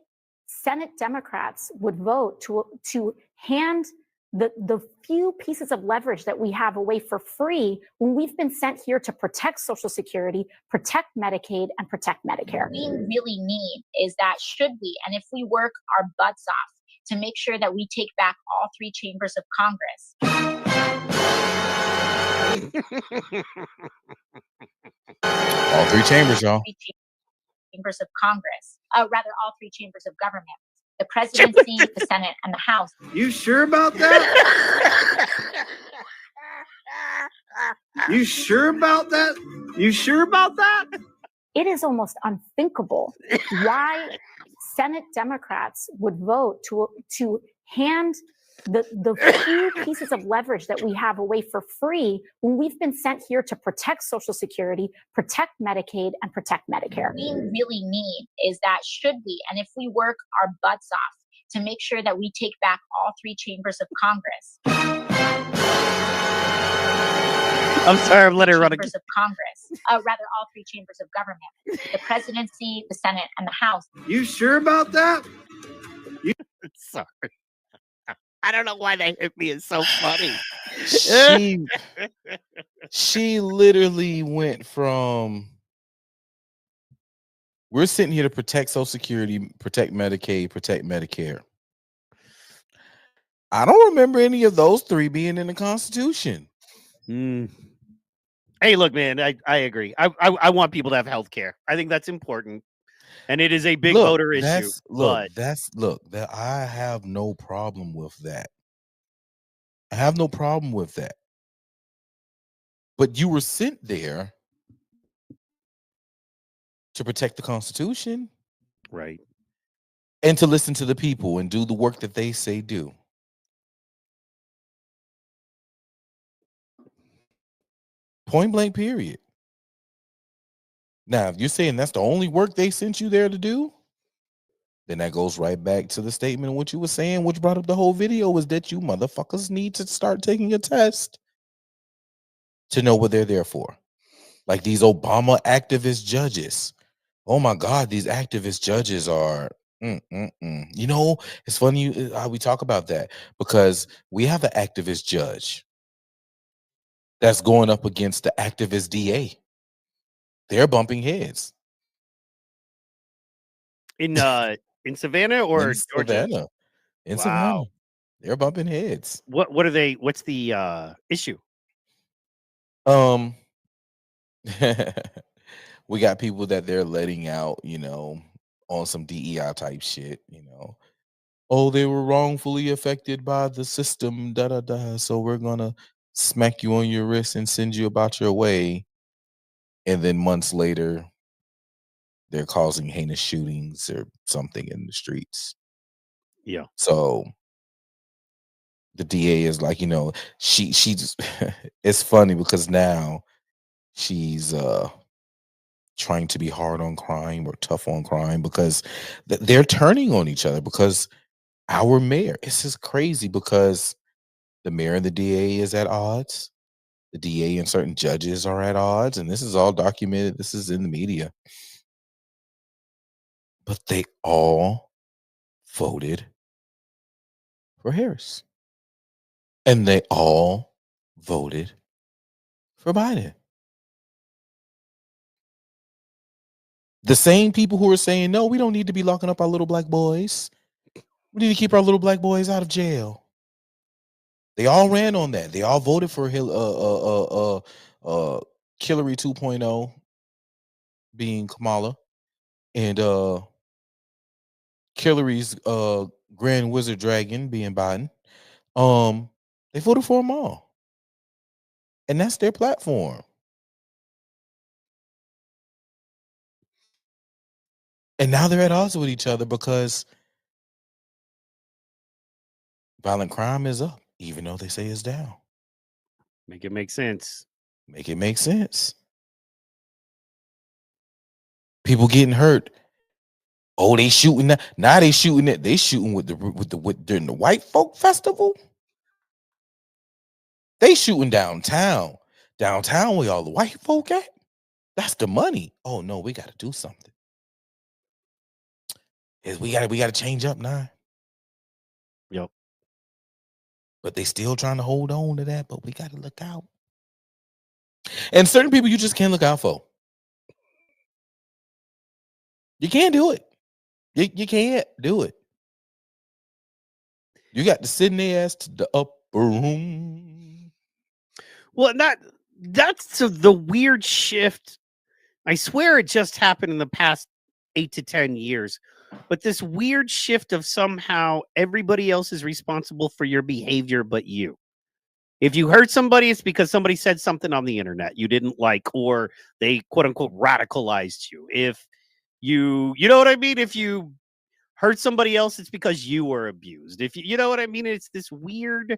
Senate Democrats would vote to hand the few pieces of leverage that we have away for free when we've been sent here to protect Social Security, protect Medicaid, and protect Medicare. What we really need is that should we, and if we work our butts off to make sure that we take back all three chambers of Congress. All three chambers, y'all. Chambers of Congress, rather all three chambers of government. The presidency, the Senate, and the House. You sure about that? You sure about that? You sure about that? It is almost unthinkable why Senate Democrats would vote to hand the few pieces of leverage that we have away for free when we've been sent here to protect Social Security, protect Medicaid, and protect Medicare. What we really need is that should we, and if we work our butts off to make sure that we take back all three chambers of Congress. I'm sorry, I'm letting it run again. Chambers of Congress, rather all three chambers of government, the presidency, the Senate, and the House. You sure about that? Sorry. I don't know why they hit me. It's so funny. She literally went from, we're sitting here to protect Social Security, protect Medicaid, protect Medicare. I don't remember any of those three being in the Constitution. Hey, look, man, I agree. I want people to have health care. I think that's important. And it is a big voter issue. That I have no problem with that. I have no problem with that. But you were sent there to protect the Constitution. Right. And to listen to the people and do the work that they say do. Point blank, period. Now, if you're saying that's the only work they sent you there to do, then that goes right back to the statement of what you were saying, which brought up the whole video, is that you motherfuckers need to start taking a test to know what they're there for. Like these Obama activist judges. Oh my God, these activist judges are, You know, it's funny how we talk about that, because we have an activist judge that's going up against the activist DA. They're bumping heads. In Savannah or in Savannah. In Savannah. They're bumping heads. What are they? What's the issue? We got people that they're letting out, on some DEI type shit, Oh, they were wrongfully affected by the system, so we're gonna smack you on your wrist and send you about your way. And then months later, they're causing heinous shootings or something in the streets. Yeah. So the DA is like, she just it's funny because now she's trying to be hard on crime or tough on crime, because they're turning on each other, because our mayor, it's just crazy, because the mayor and the DA is at odds. The DA and certain judges are at odds, and this is all documented. This is in the media. But they all voted for Harris. And they all voted for Biden. The same people who are saying, no, we don't need to be locking up our little black boys. We need to keep our little black boys out of jail. They all ran on that. They all voted for Hillary 2.0 being Kamala, and Hillary's Grand Wizard Dragon being Biden. They voted for them all, and that's their platform. And now they're at odds with each other because violent crime is up, even though they say it's down. Make it make sense. Make it make sense. People getting hurt. Oh, they shooting that. Now they shooting it. They shooting with during the white folk festival. They shooting downtown. Downtown where all the white folk at. That's the money. Oh no, we gotta do something. We gotta change up now. Yep. But they still trying to hold on to that, but we gotta look out. And certain people you just can't look out for. You can't do it. You can't do it. You got to send their ass to the upper room. Well, that's the weird shift. I swear it just happened in the past 8 to 10 years. But this weird shift of somehow everybody else is responsible for your behavior but you. If you hurt somebody, it's because somebody said something on the internet you didn't like, or they quote unquote radicalized you. If you know what I mean? If you hurt somebody else, it's because you were abused. If you know what I mean? It's this weird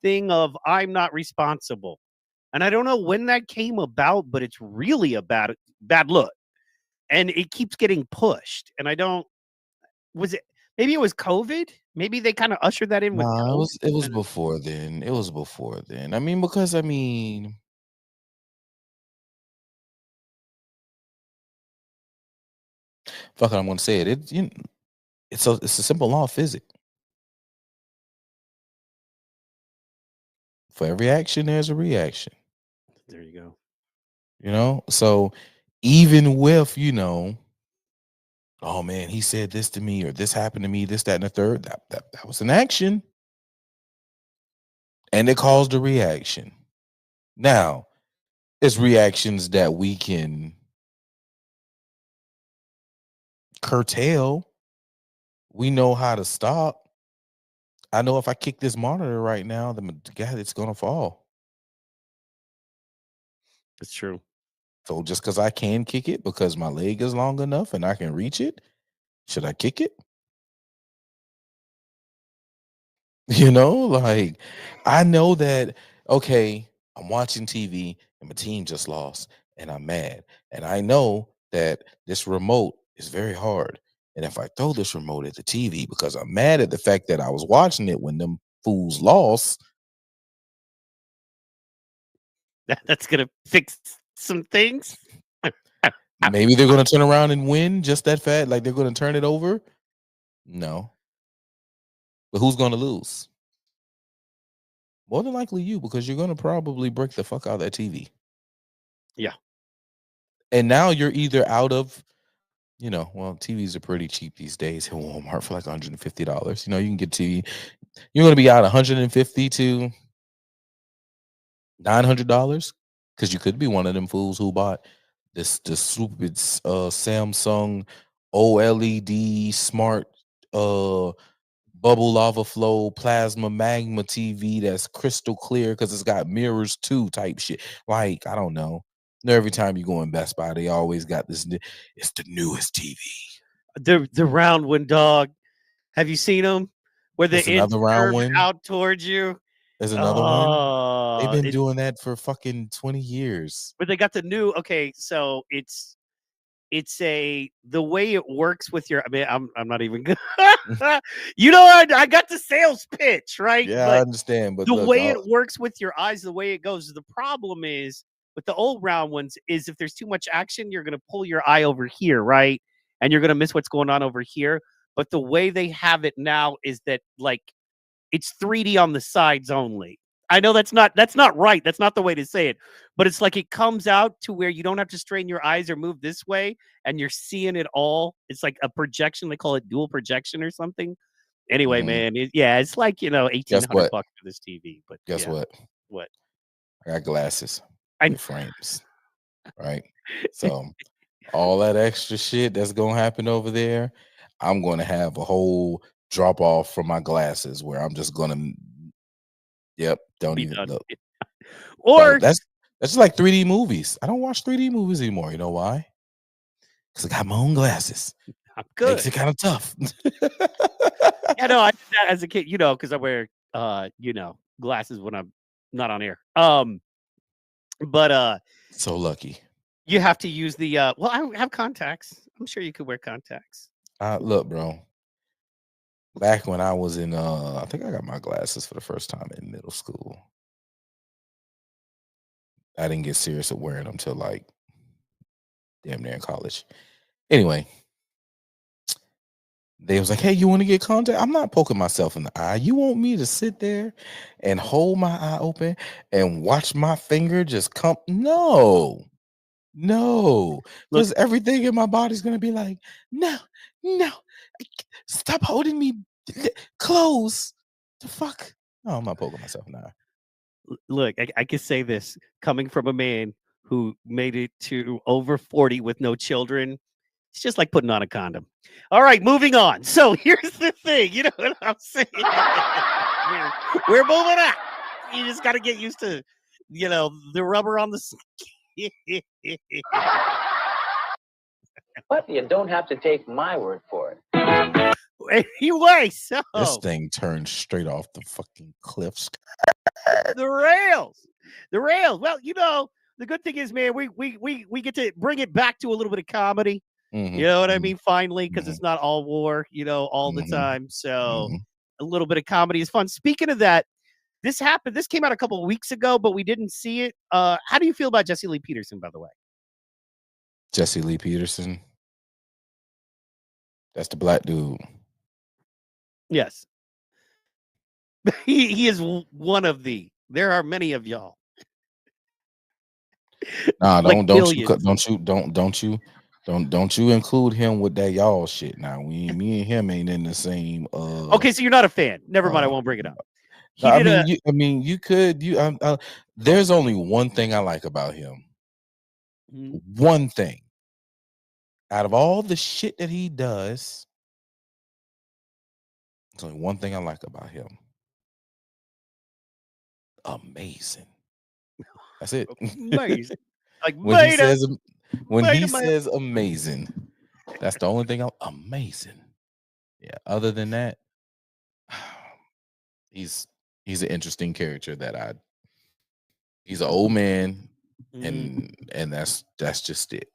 thing of I'm not responsible. And I don't know when that came about, but it's really a bad look. And it keeps getting pushed. And maybe it was COVID? Maybe they kind of ushered that in with Nah, COVID. it was before then. It was before then. I mean, because fuck it, I'm gonna say it. It's a simple law of physics. For every action, there's a reaction. There you go. You know, so even with, oh man, he said this to me, or this happened to me, this, that, and the third, that was an action. And it caused a reaction. Now, it's reactions that we can curtail. We know how to stop. I know if I kick this monitor right now, God, it's gonna fall. It's true. So just because I can kick it because my leg is long enough and I can reach it, should I kick it? Like I know that, okay, I'm watching TV and my team just lost and I'm mad. And I know that this remote is very hard. And if I throw this remote at the TV because I'm mad at the fact that I was watching it when them fools lost, That's going to fix some things. maybe they're going to turn around and win just that fast. Like they're going to turn it over. No. But who's going to lose? More than likely you, because you're going to probably break the fuck out of that TV. Yeah. And now you're either out of, well, TVs are pretty cheap these days at Walmart for like $150. You can get TV. You're going to be out $150 to $900 because you could be one of them fools who bought the stupid Samsung OLED smart bubble lava flow plasma magma TV that's crystal clear because it's got mirrors too type shit. Like, I don't know. Every time you go in Best Buy, they always got this. It's the newest TV. The round one, dog. Have you seen them? Where the ends another round curve one out towards you. There's another one. They've been It's doing that for fucking 20 years. But they got the new. Okay, so it's the way it works with your. I mean, I'm not even good. I got the sales pitch right. Yeah, but I understand, but the look, way it works with your eyes, the way it goes. The problem is with the old round ones is if there's too much action, you're gonna pull your eye over here, right, and you're gonna miss what's going on over here. But the way they have it now is that like it's 3D on the sides only. I know that's not right. That's not the way to say it. But it's like it comes out to where you don't have to strain your eyes or move this way, and you're seeing it all. It's like a projection. They call it dual projection or something. Anyway, man, it's like Guess $1,800 what? for this TV. But Guess what? What? I got glasses I with frames, right? So all that extra shit that's gonna happen over there, I'm gonna have a whole drop off from my glasses where I'm just gonna, don't be even done. look. Or That's just like 3D movies. I don't watch 3D movies anymore. You know why? Because I got my own glasses. I'm good. Makes it kind of tough. Yeah, no, I did that as a kid, because I wear glasses when I'm not on air. But So lucky. you have to use the well, I have contacts. I'm sure you could wear contacts. Look, bro. Back when I was in I think I got my glasses for the first time in middle school. I didn't get serious at wearing them till like damn near in college. Anyway, they was like, "Hey, you want to get contact?" I'm not poking myself in the eye. You want me to sit there and hold my eye open and watch my finger just come? No, because everything in my body's gonna be like, no, stop holding me close. The fuck? No, I'm not poking myself in the eye. Look, I can say this coming from a man who made it to over 40 with no children. It's just like putting on a condom. All right, moving on. So here's the thing. You know what I'm saying? we're moving on. You just got to get used to, the rubber on the skin. But you don't have to take my word for it. Anyway, so This thing turned straight off the fucking cliffs. the rails. Well, the good thing is, man, we get to bring it back to a little bit of comedy. You know what I mean? Finally, because it's not all war, all the time. So a little bit of comedy is fun. Speaking of that, this happened. This came out a couple of weeks ago, but we didn't see it. How do you feel about Jesse Lee Peterson, by the way? Jesse Lee Peterson. That's the black dude. Yes. He is one of the. There are many of y'all. Nah, Like don't you include him with that y'all shit. Now me and him ain't in the same. Okay, so you're not a fan. Never mind. I won't bring it up. You could. There's only one thing I like about him. One thing. Out of all the shit that he does, there's only one thing I like about him. Amazing. That's it. Amazing. Like when he says amazing, that's the only thing amazing. Yeah. Other than that, he's an interesting character he's an old man, and that's just it.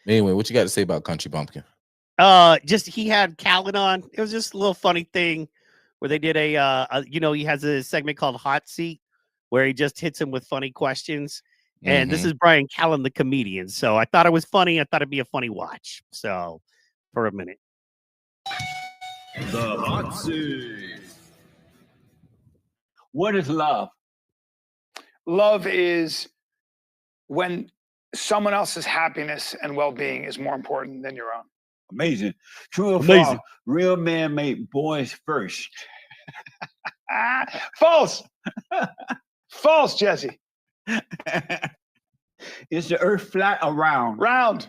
Anyway, what you got to say about Country Bumpkin? Just he had Callan on. It was just a little funny thing where they did he has a segment called Hot Seat where he just hits him with funny questions. And this is Brian Callan, the comedian. So I thought it was funny. I thought it'd be a funny watch. So for a minute. The Hot Seat. What is love? Love is when someone else's happiness and well-being is more important than your own. Amazing. True or false? Real men make boys first. False. False, Jesse. Is the earth flat or round? Round.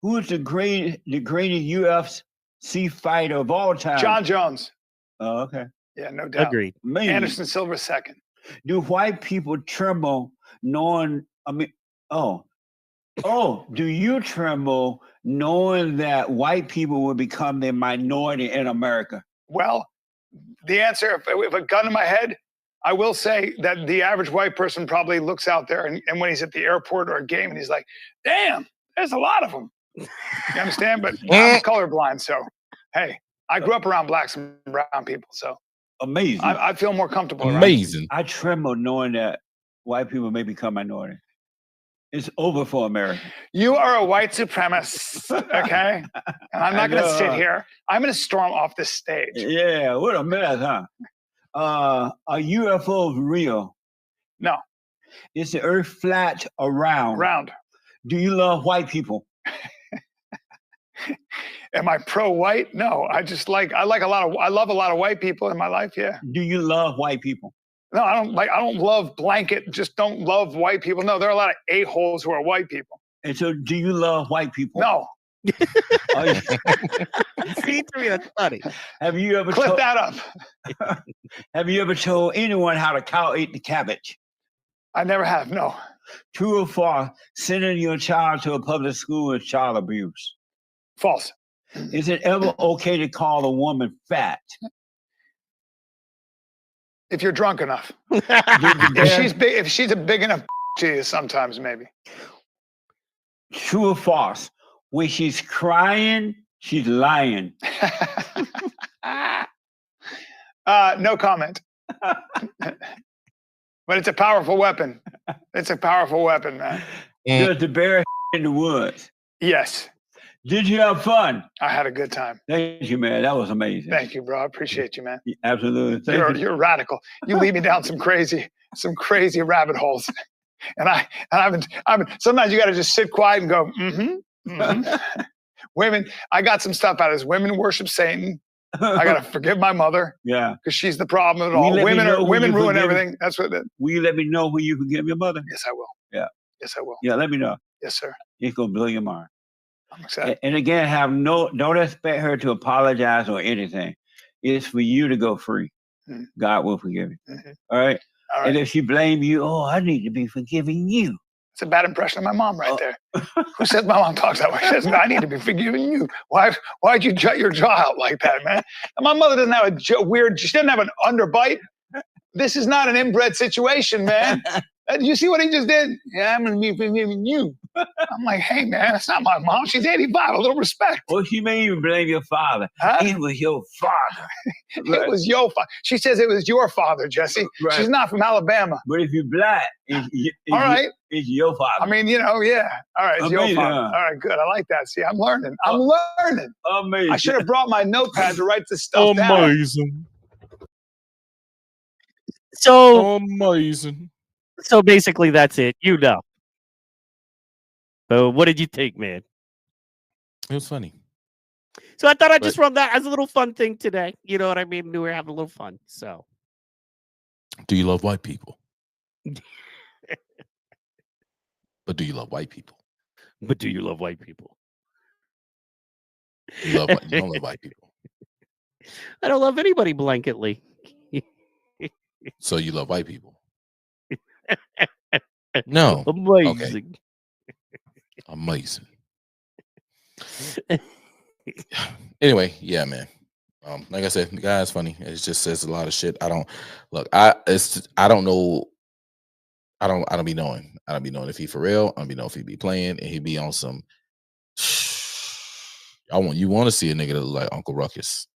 Who is the greatest UFC fighter of all time? John Jones. Oh, okay. Yeah, no doubt. Agreed. Amazing. Anderson Silva second. Do white people tremble knowing, do you tremble knowing that white people will become the minority in America? Well, the answer, if a gun in my head, I will say that the average white person probably looks out there and when he's at the airport or a game and he's like, damn, there's a lot of them. You understand? But I'm colorblind, so hey, I grew up around blacks and brown people, so amazing. I feel more comfortable. Amazing. I tremble knowing that white people may become minority. It's over for America. You are a white supremacist, okay? And I'm not going to sit here. I'm going to storm off this stage. Yeah, what a mess, huh? a UFO is real? No. Is the Earth flat or round? Round. Do you love white people? Am I pro-white? No. I love a lot of white people in my life. Yeah. Do you love white people? No, I don't love blanket. Just don't love white people. No, there are a lot of a-holes who are white people. And so, do you love white people? No. See, to me, that's funny. Have you ever Clip that up? Have you ever told anyone how the cow ate the cabbage? I never have. No. True or false? Sending your child to a public school is child abuse. False. Is it ever okay to call a woman fat? If you're drunk enough. If she's a big enough, she is sometimes maybe. True or false? When she's crying, she's lying. No comment. But it's a powerful weapon. It's a powerful weapon, man. Does the bear in the woods? Yes. Did you have fun? I had a good time. Thank you, man. That was amazing. Thank you, bro. I appreciate you, man. Absolutely. You're radical. You lead me down some crazy rabbit holes. And I've been sometimes you got to just sit quiet and go, Women, I got some stuff out of this. Women worship Satan. I got to forgive my mother. Yeah. Because she's the problem of it all. Women ruin everything. That's what Will you let me know when you forgive your mother? Yes, I will. Yeah. Yes, I will. Yeah, let me know. Yes, sir. It's going to blow your mind. I'm excited. And again, don't expect her to apologize or anything. It's for you to go free. God will forgive you. All right? All right. And if she blame you, I need to be forgiving you. It's a bad impression of my mom right there. Who says my mom talks that way? She says, I need to be forgiving you. Why'd you jut your jaw out like that, man? And my mother doesn't have she doesn't have an underbite. This is not an inbred situation, man. Did you see what he just did? Yeah, I'm going to be forgiving you. I'm like, hey, man, that's not my mom. She's 85. A little respect. Well, she may even blame your father. Huh? It was your father. It was your father. She says it was your father, Jesse. Right. She's not from Alabama. But if you're black, all right. It's your father. I mean, yeah. All right, it's your father. All right, good. I like that. See, I'm learning. I'm learning. Amazing. I should have brought my notepad to write this stuff down. Amazing. So amazing. So basically, that's it. So what did you think, man? It was funny. So I thought I'd just run that as a little fun thing today. You know what I mean? We were having a little fun. So, do you love white people? But do you love white people? But do you love white people? You don't love white people. I don't love anybody blanketly. So you love white people? No. Amazing. Okay. Amazing. Anyway, yeah, man. Like I said, the guy is funny. It just says a lot of shit. I don't know. I don't be knowing. I don't be knowing if he for real. I don't be knowing if he be playing and he be on some. You want to see a nigga that look like Uncle Ruckus.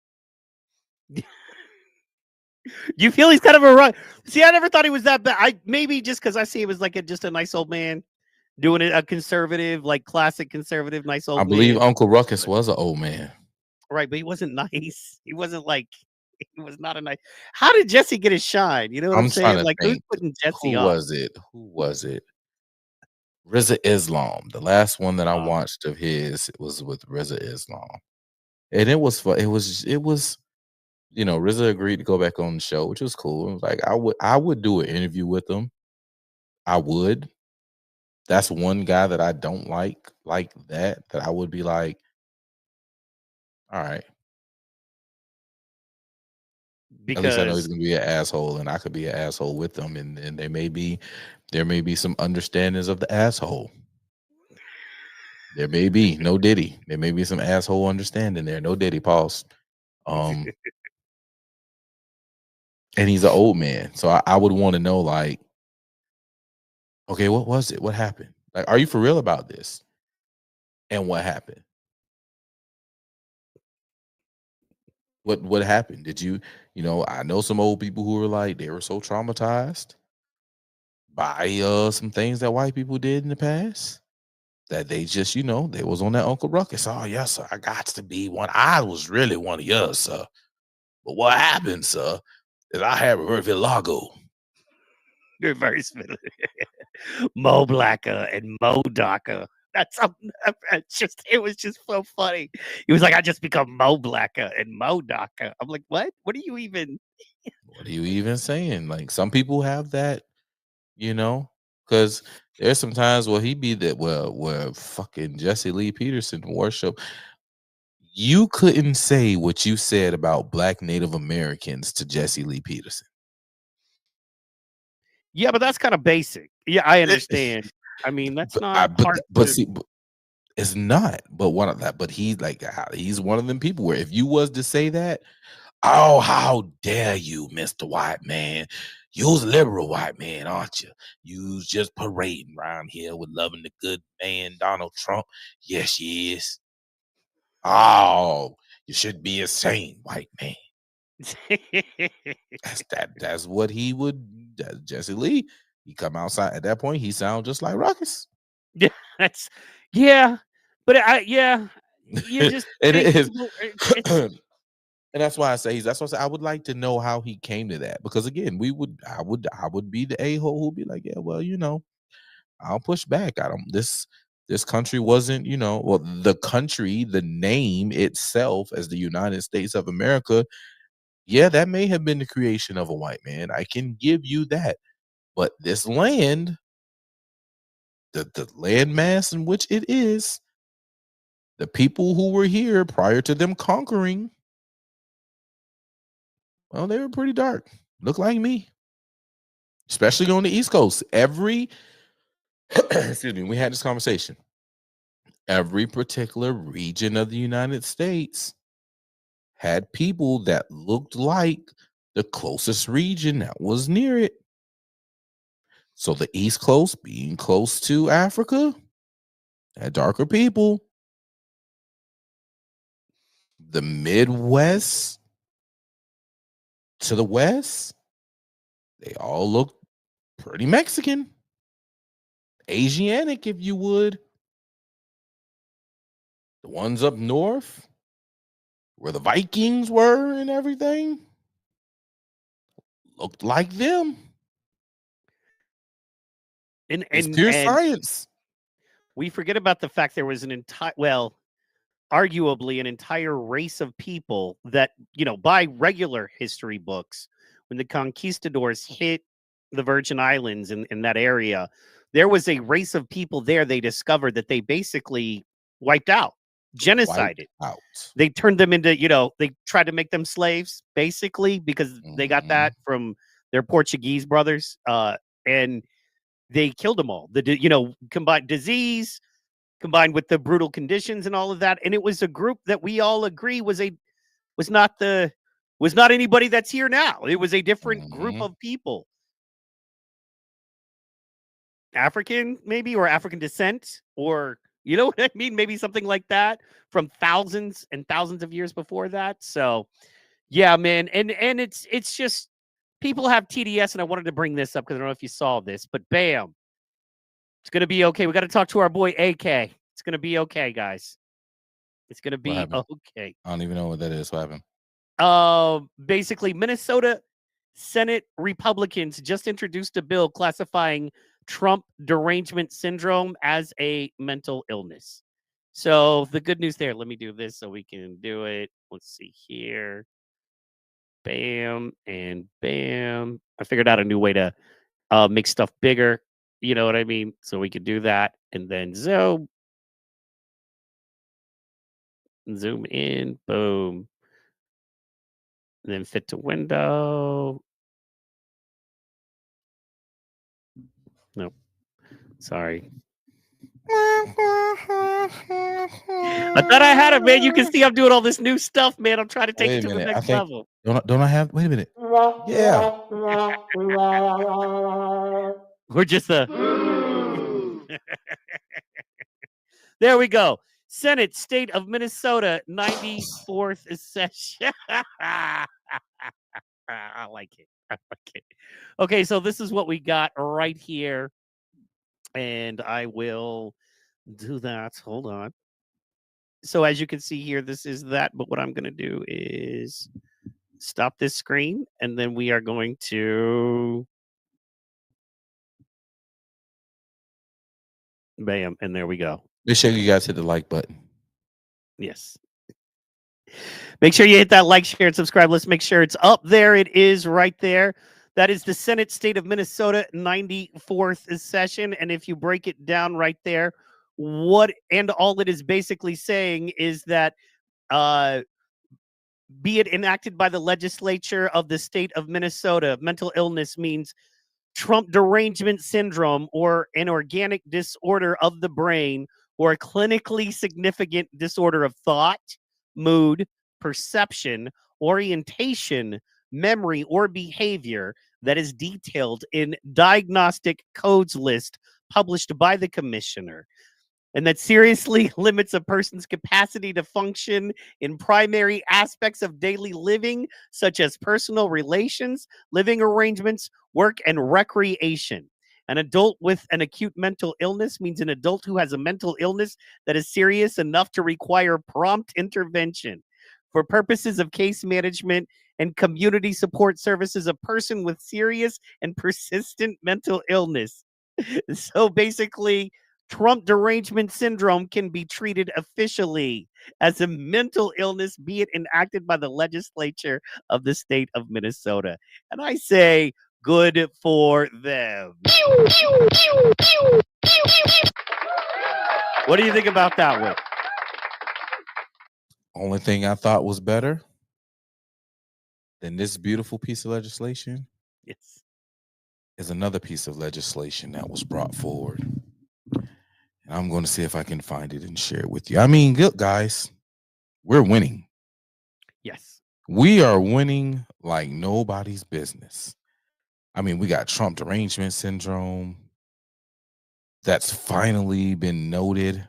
You feel he's kind of a run. See, I never thought he was that bad. Maybe just because I see him as like just a nice old man doing it, a conservative, like classic conservative, nice old man. I believe Uncle Ruckus was an old man. Right, but he wasn't nice. He was not a nice. How did Jesse get his shine? You know what I'm saying? Like, who's putting Jesse up? Who was it? Rizza Islam. The last one that I watched of his was with Rizza Islam. And it was fun. It was Rizza agreed to go back on the show, which was cool. It was like I would do an interview with him. I would. That's one guy that I don't like that I would be like, all right. Because at least I know he's gonna be an asshole, and I could be an asshole with him, and there may be some understandings of the asshole. There may be no Diddy. There may be some asshole understanding there. No Diddy. Pause. And he's an old man, so I would want to know, like, okay, what was it? What happened? Like, are you for real about this? And what happened? What happened? Did you I know some old people who were like, they were so traumatized by some things that white people did in the past that they just, they was on that Uncle Ruckus. Oh, yes, sir. I got to be one. I was really one of yours, sir. But what happened, sir? that I have Lago. Reverse Mo Blacka and Mo Daka. That's something. It was just so funny. He was like, I just become Mo Blacka and Mo Daka. I'm like, what? What are you even? What are you even saying? Like, some people have that, because there's some times where he be that where fucking Jesse Lee Peterson worship. You couldn't say what you said about Black Native Americans to Jesse Lee Peterson. Yeah, but that's kind of basic. Yeah, I understand. I mean, that's not hard. It's not. But one of that. But he's one of them people where if you was to say that, oh, how dare you, Mr. White Man? You's a liberal white man, aren't you? You's just parading around here with loving the good man, Donald Trump. Yes, you is. Oh, you should be ashamed, white man. That's what he would. Jesse Lee, he come outside at that point. He sound just like Ruckus. But you just it think is. it's, And that's why I say I would like to know how he came to that, because again, I would be the a-hole who'd be like, yeah, well, I'll push back. I don't this country wasn't, the country, the name itself as the United States of America, yeah, that may have been the creation of a white man. I can give you that. But this land, the land mass in which it is, the people who were here prior to them conquering, well, they were pretty dark. Look like me. Especially on the East Coast. Excuse me, we had this conversation. Every particular region of the United States had people that looked like the closest region that was near it. So the East Coast, being close to Africa, had darker people. The Midwest to the West, they all look pretty Mexican, Asiatic, if you would. The ones up north, where the Vikings were and everything, looked like them. It's pure science. We forget about the fact there was an arguably an entire race of people that, by regular history books, when the conquistadors hit the Virgin Islands in that area, there was a race of people there they discovered that they basically wiped out, genocided. They turned them into, they tried to make them slaves, basically, because they got that from their Portuguese brothers, and they killed them all. Combined disease, combined with the brutal conditions and all of that. And it was a group that we all agree was not anybody that's here now. It was a different group of people. African, maybe, or African descent, or you know what I mean? Maybe something like that from thousands and thousands of years before that. So yeah, man. And it's just people have TDS, and I wanted to bring this up because I don't know if you saw this, but bam. It's going to be okay. We got to talk to our boy AK. It's going to be okay, guys. It's going to be okay. I don't even know what that is. What happened? Basically, Minnesota Senate Republicans just introduced a bill classifying Trump derangement syndrome as a mental illness. So the good news there, let me do this so we can do it. Let's see here. Bam and bam. I figured out a new way to make stuff bigger. You know what I mean? So we could do that and then zoom in, boom. And then fit to window. Nope. Sorry. I thought I had it, man. You can see I'm doing all this new stuff, man. I'm trying to take it to the next level. Don't I have? Wait a minute. Yeah. We're just there we go. Senate, State of Minnesota, 94th session. I like it. I like it. Okay, so this is what we got right here. And I will do that. Hold on. So as you can see here, this is that. But what I'm going to do is stop this screen, and then we are going to bam, and there we go. Make sure you guys hit the like button. Yes. Make sure you hit that like, share, and subscribe. Let's make sure it's up there. It is right there. That is the Senate State of Minnesota 94th session. And if you break it down right there, all it is basically saying is that be it enacted by the legislature of the state of Minnesota, mental illness means Trump derangement syndrome or an organic disorder of the brain or a clinically significant disorder of thought, mood, perception, orientation, memory, or behavior that is detailed in diagnostic codes list published by the commissioner, and that seriously limits a person's capacity to function in primary aspects of daily living, such as personal relations, living arrangements, work, and recreation. An adult with an acute mental illness means an adult who has a mental illness that is serious enough to require prompt intervention. For purposes of case management and community support services, a person with serious and persistent mental illness. So basically, Trump derangement syndrome can be treated officially as a mental illness, be it enacted by the legislature of the state of Minnesota. And I say, good for them. What do you think about that one? Only thing I thought was better than this beautiful piece of legislation Yes. is another piece of legislation that was brought forward. And I'm going to see if I can find it and share it with you. I mean, good guys, we're winning. Yes. We are winning like nobody's business. I mean, we got Trump derangement syndrome that's finally been noted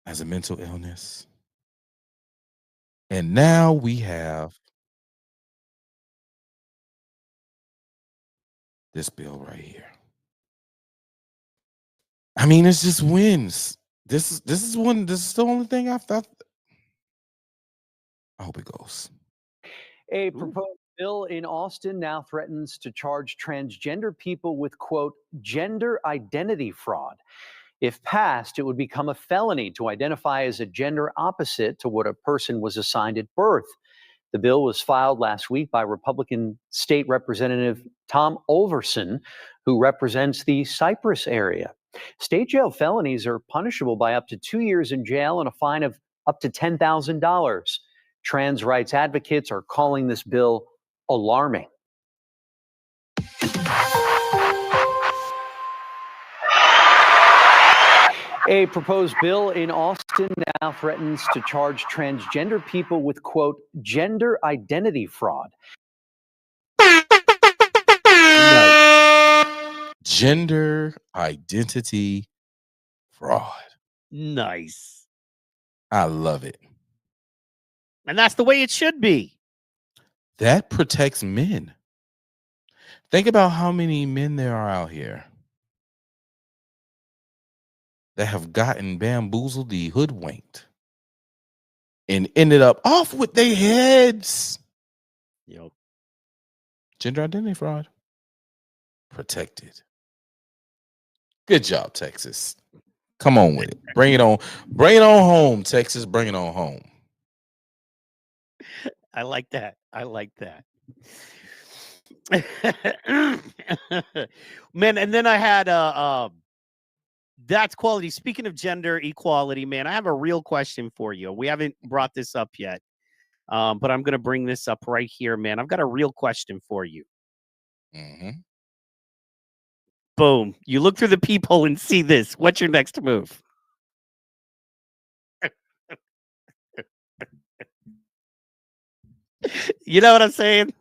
as a mental illness. And now we have this bill right here. I mean, it's just wins. This is the only thing I thought. I hope it goes. A proposed bill in Austin now threatens to charge transgender people with, quote, gender identity fraud. If passed, it would become a felony to identify as a gender opposite to what a person was assigned at birth. The bill was filed last week by Republican State Representative Tom Olverson, who represents the Cypress area. State jail felonies are punishable by up to 2 years in jail and a fine of up to $10,000. Trans rights advocates are calling this bill alarming. A proposed bill in Austin now threatens to charge transgender people with, quote, gender identity fraud. Gender identity fraud. Nice. I love it. And that's the way it should be. That protects men. Think about how many men there are out here that have gotten bamboozled, hoodwinked, and ended up off with their heads. Yep. Gender identity fraud. Protected. Good job, Texas. Come on with it. Bring it on. Bring it on home, Texas. Bring it on home. I like that. Man, and then I had that's quality. Speaking of gender equality, man, I have a real question for you. We haven't brought this up yet, but I'm going to bring this up right here, man. I've got a real question for you. Mm-hmm. Boom. You look through the peephole and see this. What's your next move? You know what I'm saying?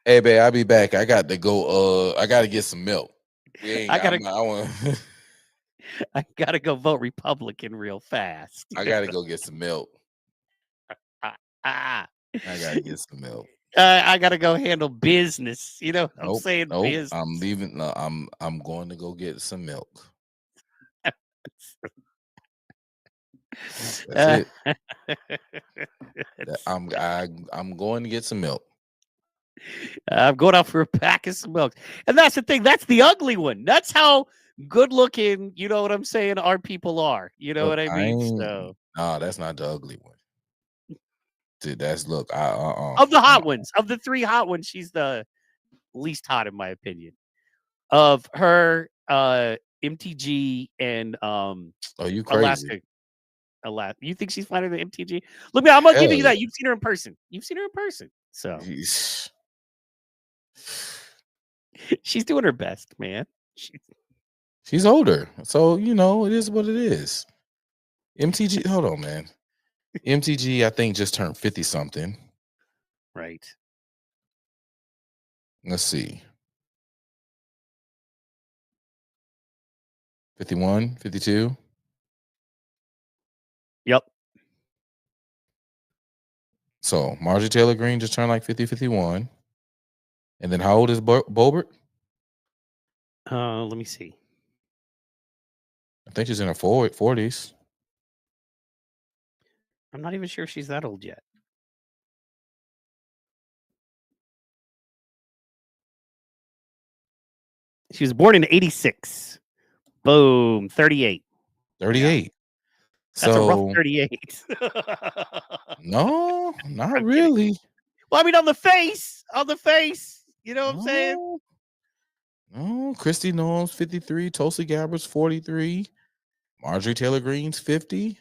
Hey, babe, I'll be back. I got to go. I got to get some milk. I gotta go vote Republican real fast. I got to go get some milk. I got to get some milk. I gotta go handle business. You know what I'm saying? Nope. Business. I'm leaving. No, I'm going to go get some milk. That's it. I'm going to get some milk. I'm going out for a pack of some milk. And that's the thing. That's the ugly one. That's how good looking, you know what I'm saying, our people are. You know Look, what I mean? So no, that's not the ugly one. Dude, that's look. of the hot ones, of the 3 hot ones, she's the least hot in my opinion. Of her, MTG and Oh, you crazy? Alaska. You think she's finer than MTG? Look, man, I'm gonna give you Hell that. You've seen her in person. So yeah. she's doing her best, man. She's older, so you know it is what it is. MTG, hold on, man. MTG, I think just turned 50 something. Right. Let's see. 51, 52. Yep. So Marjorie Taylor Greene just turned like 50, 51. And then how old is Bobert? Let me see. I think she's in her 40s. I'm not even sure if she's that old yet. She was born in 86. Boom, 38. 38. Yeah. That's a rough 38. No, not really. Well, I mean, on the face. You know what I'm saying? No, Christy Noem's 53. Tulsi Gabbard's 43. Marjorie Taylor Greene's 50.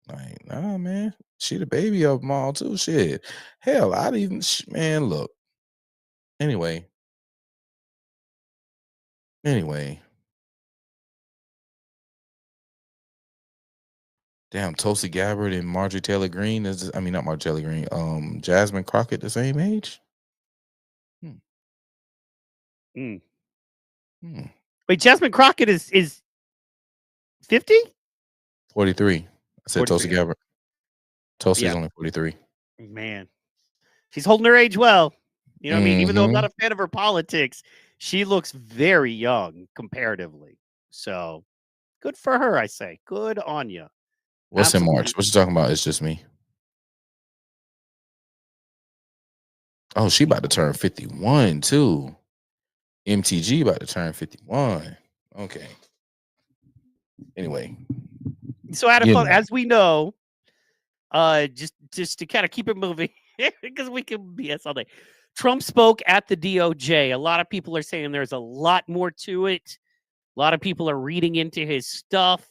Like, nah, man. She the baby of them all, too. Shit. Hell, I'd even... Man, look. Anyway. Damn, Tulsi Gabbard and Marjorie Taylor Greene is... I mean, not Marjorie Taylor Greene. Jasmine Crockett the same age? Wait, Jasmine Crockett is 50? 43. I said 43. Tulsi Gabbard. Tulsi's only 43. Man. She's holding her age well. You know what I mean? Even though I'm not a fan of her politics, she looks very young comparatively. So good for her, I say. Good on you. What's in March? What you talking about? It's just me. Oh, she about to turn 51 too. MTG about to turn 51. Okay. Anyway. So as we know, just to kind of keep it moving, because we can BS all day. Trump spoke at the DOJ. A lot of people are saying there's a lot more to it. A lot of people are reading into his stuff.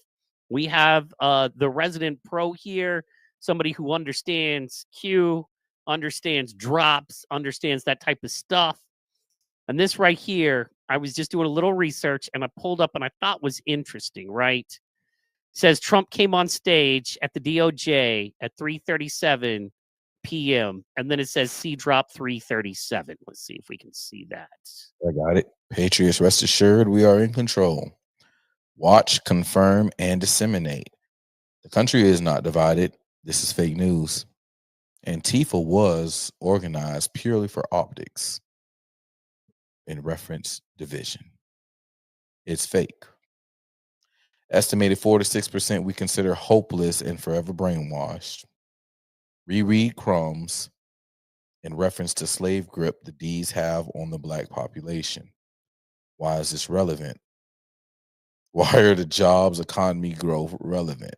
We have the resident pro here, somebody who understands Q, understands drops, understands that type of stuff. And this right here, I was just doing a little research and I pulled up and I thought was interesting, right? It says Trump came on stage at the DOJ at 3:37 p.m. And then it says C drop 3:37. Let's see if we can see that. I got it. Patriots, rest assured, we are in control. Watch, confirm, and disseminate. The country is not divided. This is fake news. Antifa was organized purely for optics in reference division. It's fake. Estimated 4 to 6% we consider hopeless and forever brainwashed. Reread crumbs in reference to slave grip the D's have on the black population. Why is this relevant? Why are the jobs, economy, growth relevant?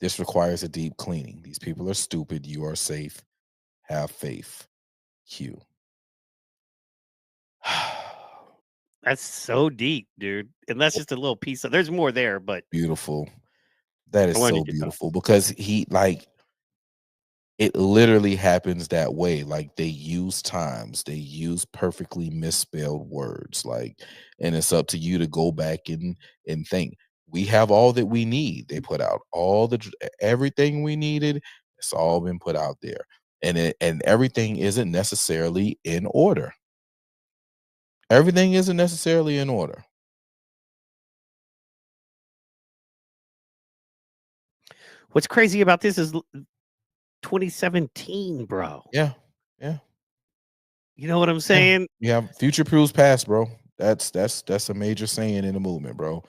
This requires a deep cleaning. These people are stupid. You are safe. Have faith. Q. That's so deep, dude. And that's just a little piece of, there's more there, but beautiful. That is so beautiful because he it literally happens that way. Like they use times, they use perfectly misspelled words. Like, and it's up to you to go back and think. We have all that we need. They put out everything we needed. It's all been put out there, and everything isn't necessarily in order. Everything isn't necessarily in order. What's crazy about this is 2017, bro. Yeah. You know what I'm saying? Yeah. Future proves past, bro. That's a major saying in the movement, bro.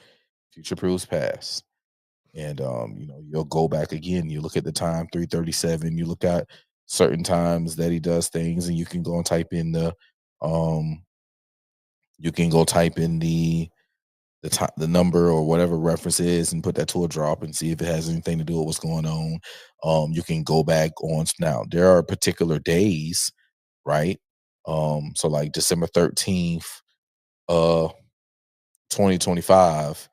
Future proves past. And you'll go back again. You look at the time, 3:37. You look at certain times that he does things, and you can go and type in the the number or whatever reference is and put that to a drop and see if it has anything to do with what's going on. You can go back on now. There are particular days, right? So like December 13th, 2025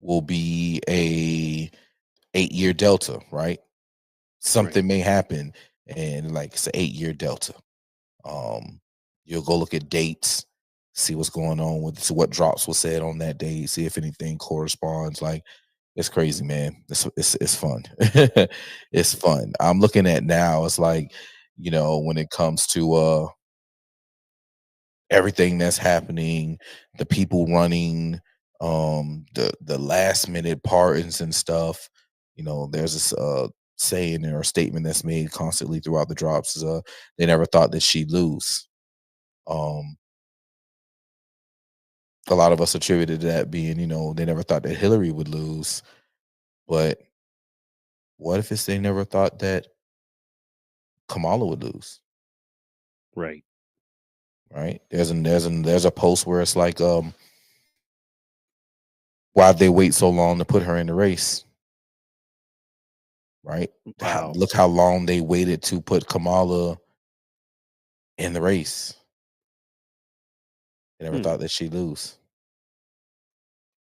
will be a 8-year delta, right? Something may happen and like it's an 8-year delta. You'll go look at dates, see what's going on with what drops was said on that day, see if anything corresponds. Like it's crazy, man. It's fun. It's fun. I'm looking at now, it's like, when it comes to everything that's happening, the people running, the last minute pardons and stuff. There's this saying or statement that's made constantly throughout the drops is they never thought that she'd lose. A lot of us attributed that being, they never thought that Hillary would lose. But what if they never thought that Kamala would lose? Right. Right. There's a post where it's like, why'd they wait so long to put her in the race? Right. Wow. Look how long they waited to put Kamala in the race. They never thought that she'd lose.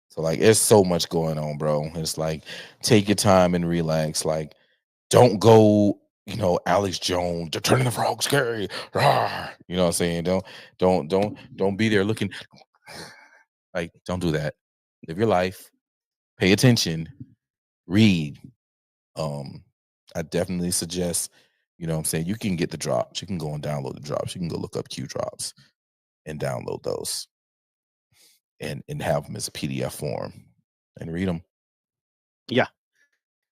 So like, there's so much going on, bro. It's like, take your time and relax. Like, don't go, Alex Jones, they're turning the frog scary. Rawr. You know what I'm saying? Don't be there looking like, don't do that. Live your life, pay attention, read. I definitely suggest, what I'm saying, you can get the drops. You can go and download the drops. You can go look up Q drops and download those and have them as a PDF form and read them. Yeah.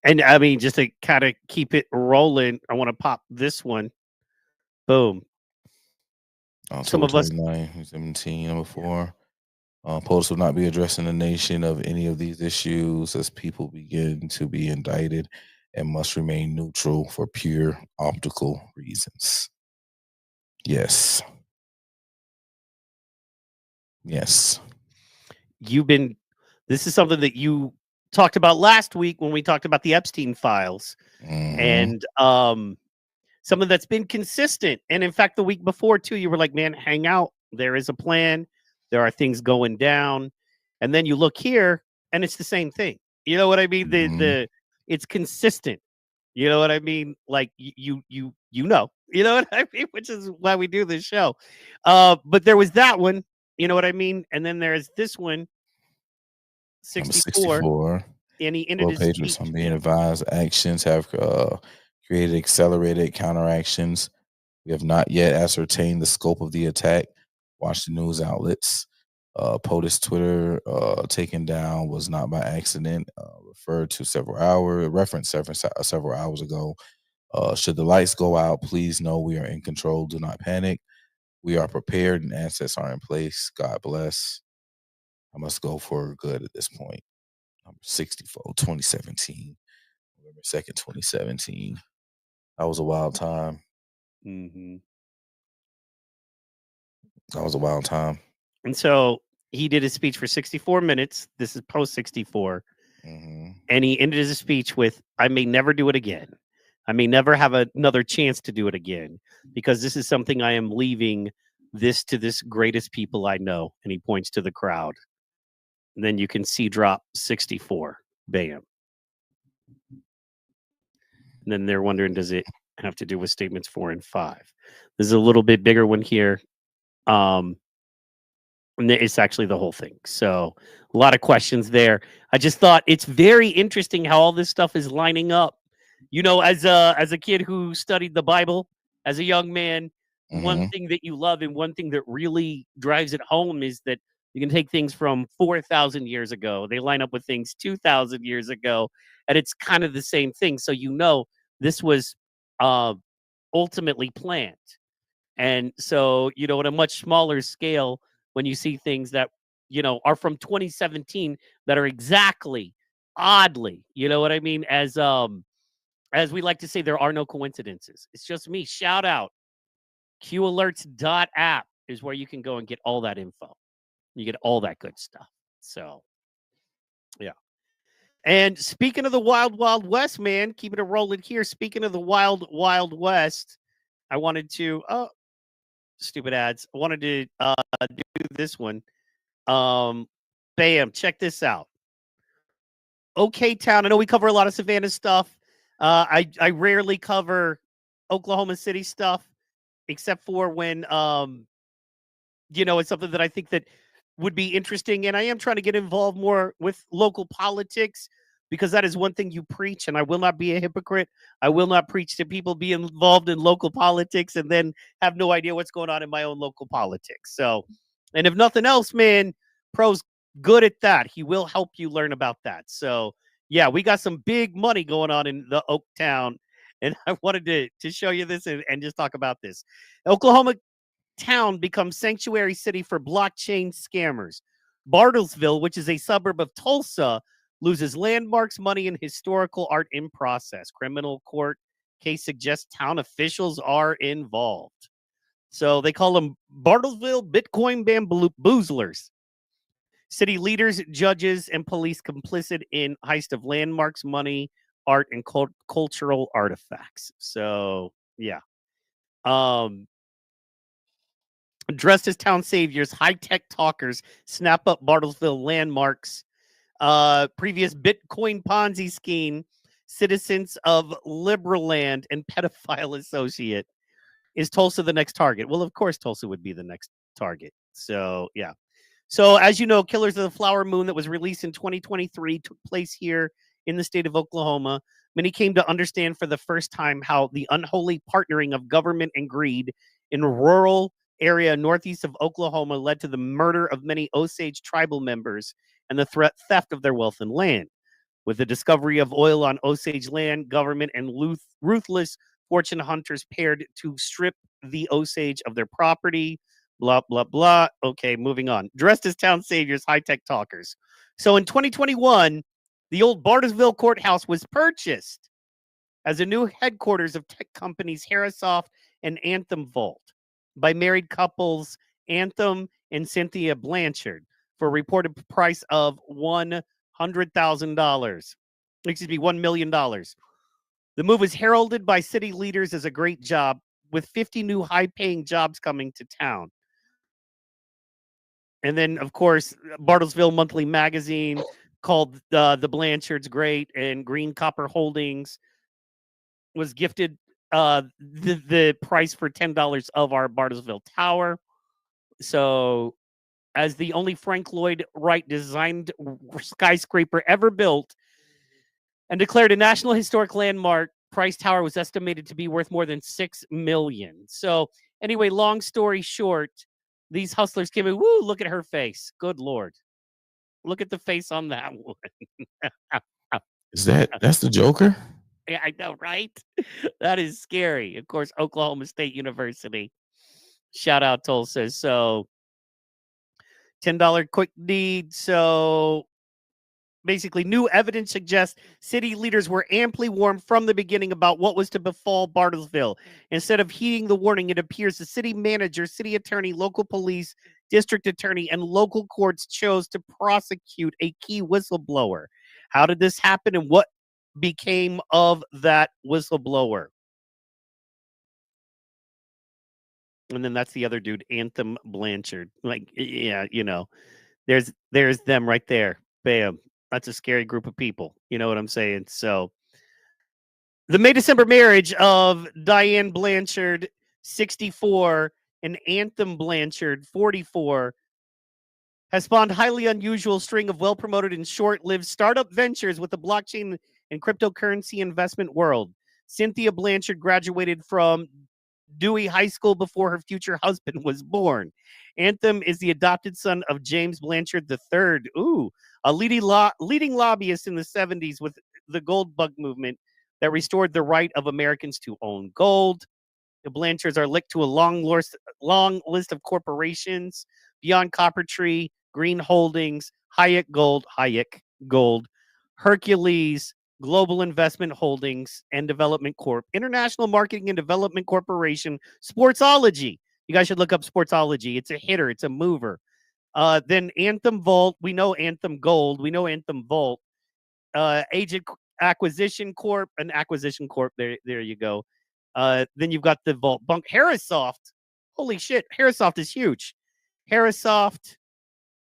And I mean, just to kind of keep it rolling, I want to pop this one. Boom. October 29, 17, number 4. POTUS will not be addressing the nation of any of these issues as people begin to be indicted and must remain neutral for pure optical reasons. Yes. Yes. This is something that you talked about last week when we talked about the Epstein files. And something that's been consistent. And in fact, the week before too, you were like, man, hang out. There is a plan. There are things going down. And then you look here and it's the same thing. You know what I mean? It's consistent. You know what I mean? Like you know what I mean? Which is why we do this show. But there was that one, you know what I mean? And then there's this one, 64. And he ended his speech. I'm being advised actions have created accelerated counteractions. We have not yet ascertained the scope of the attack. Watch the news outlets. POTUS Twitter taken down was not by accident. Referenced several hours ago. Should the lights go out, please know we are in control. Do not panic. We are prepared and assets are in place. God bless. I must go for good at this point. Number 64, 2017. November 2nd, 2017. That was a wild time. That was a wild time. And so he did his speech for 64 minutes. This is post 64. And he ended his speech with, I may never do it again. I may never have another chance to do it again because this is something I am leaving this to this greatest people I know. And he points to the crowd. And then you can see drop 64. Bam. And then they're wondering, does it have to do with statements 4 and 5? There's a little bit bigger one here. And it's actually the whole thing. So a lot of questions there. I just thought it's very interesting how all this stuff is lining up. As a kid who studied the Bible as a young man, one thing that you love and one thing that really drives it home is that you can take things from 4,000 years ago. They line up with things 2,000 years ago, and it's kind of the same thing. So this was ultimately planned. And so, at a much smaller scale, when you see things that, are from 2017 that are exactly oddly. You know what I mean? As we like to say, there are no coincidences. It's just me. Shout out. QAlerts.app is where you can go and get all that info. You get all that good stuff. So, yeah. And speaking of the Wild Wild West, man, keeping it rolling here. Speaking of the Wild Wild West, I wanted to stupid ads. I wanted to do this one. Bam, check this out. OK Town. I know we cover a lot of Savannah stuff. I rarely cover Oklahoma City stuff, except for when it's something that I think that would be interesting. And I am trying to get involved more with local politics, because that is one thing you preach, and I will not be a hypocrite. I will not preach to people be involved in local politics and then have no idea what's going on in my own local politics. So, and if nothing else, man, Pro's good at that. He will help you learn about that. So, yeah, we got some big money going on in the Oak Town, and I wanted to show you this and just talk about this. Oklahoma Town becomes sanctuary city for blockchain scammers. Bartlesville, which is a suburb of Tulsa, loses landmarks, money, and historical art in process. Criminal court case suggests town officials are involved. So they call them Bartlesville Bitcoin bamboozlers. City leaders, judges, and police complicit in heist of landmarks, money, art, and cultural artifacts. So, yeah. Dressed as town saviors, high-tech talkers snap up Bartlesville landmarks. Previous Bitcoin Ponzi scheme, citizens of Liberland, and pedophile associate. Is Tulsa the next target? Well, of course, Tulsa would be the next target. So, yeah. So, as you know, Killers of the Flower Moon, that was released in 2023, took place here in the state of Oklahoma. Many came to understand for the first time how the unholy partnering of government and greed in rural area northeast of Oklahoma led to the murder of many Osage tribal members and the theft of their wealth and land. With the discovery of oil on Osage land, government and ruthless fortune hunters paired to strip the Osage of their property. Blah, blah, blah. Okay, moving on. Dressed as town saviors, high-tech talkers. So in 2021, the old Bartlesville courthouse was purchased as a new headquarters of tech companies Harrisoft and Anthem Vault by married couples Anthem and Cynthia Blanchard for a reported price of $100,000. Excuse me, $1 million. The move was heralded by city leaders as a great job, with 50 new high-paying jobs coming to town. And then, of course, Bartlesville Monthly Magazine called the Blanchards great, and Green Copper Holdings was gifted the price for $10 of our Bartlesville Tower. So, as the only Frank Lloyd Wright designed skyscraper ever built and declared a National Historic Landmark, Price Tower was estimated to be worth more than $6 million. So, anyway, long story short, these hustlers came in. Woo, look at her face. Good Lord. Look at the face on that one. That's the Joker? Yeah, I know, right? That is scary. Of course, Oklahoma State University. Shout out Tulsa. So, $10 quick deed. So, basically, new evidence suggests city leaders were amply warned from the beginning about what was to befall Bartlesville. Instead of heeding the warning, it appears the city manager, city attorney, local police, district attorney, and local courts chose to prosecute a key whistleblower. How did this happen, and what became of that whistleblower? And then that's the other dude, Anthem Blanchard. Like, yeah, there's them right there. Bam. That's a scary group of people. You know what I'm saying? So, the May-December marriage of Diane Blanchard, 64, and Anthem Blanchard, 44, has spawned highly unusual string of well-promoted and short-lived startup ventures with the blockchain and cryptocurrency investment world. Cynthia Blanchard graduated from Dewey High School before her future husband was born. Anthem is the adopted son of James Blanchard III. Ooh, a leading lobbyist in the 70s with the gold bug movement that restored the right of Americans to own gold. The Blanchards are linked to a long list of corporations beyond Coppertree, Green Holdings, Hayek Gold, Hercules Global Investment Holdings and Development Corp, International Marketing and Development Corporation, Sportsology. You guys should look up Sportsology. It's a hitter. It's a mover. Then Anthem Vault. We know Anthem Gold. We know Anthem Vault. Agent Acquisition Corp. An Acquisition Corp. There you go. Then you've got the Vault Bunk. Harrisoft. Holy shit. Harrisoft is huge. Harrisoft.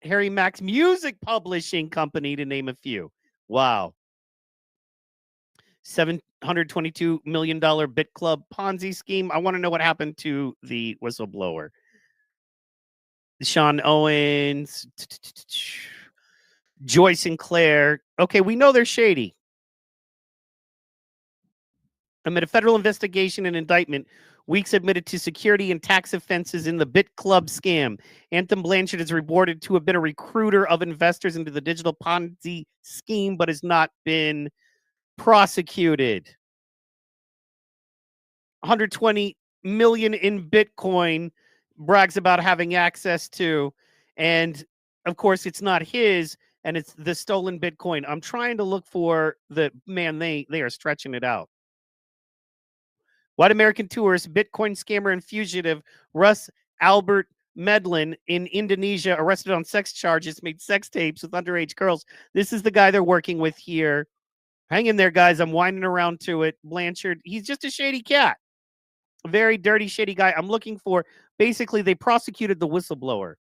Harry Max Music Publishing Company, to name a few. Wow. $722 million Bit Club Ponzi scheme. I want to know what happened to the whistleblower. Sean Owens, Joyce and Claire. Okay, we know they're shady. Amid a federal investigation and indictment, Weeks admitted to security and tax offenses in the Bit Club scam. Anthem Blanchard is reported to have been a recruiter of investors into the digital Ponzi scheme, but has not been prosecuted. 120 million in Bitcoin, brags about having access to, and of course it's not his, and it's the stolen Bitcoin. I'm trying to look for the man. They are stretching it out. White American tourist, Bitcoin scammer and fugitive Russ Albert Medlin in Indonesia, arrested on sex charges, made sex tapes with underage girls. This is the guy they're working with here. Hang in there, guys. I'm winding around to it. Blanchard, he's just a shady cat. A very dirty, shady guy. I'm looking for, basically, they prosecuted the whistleblower.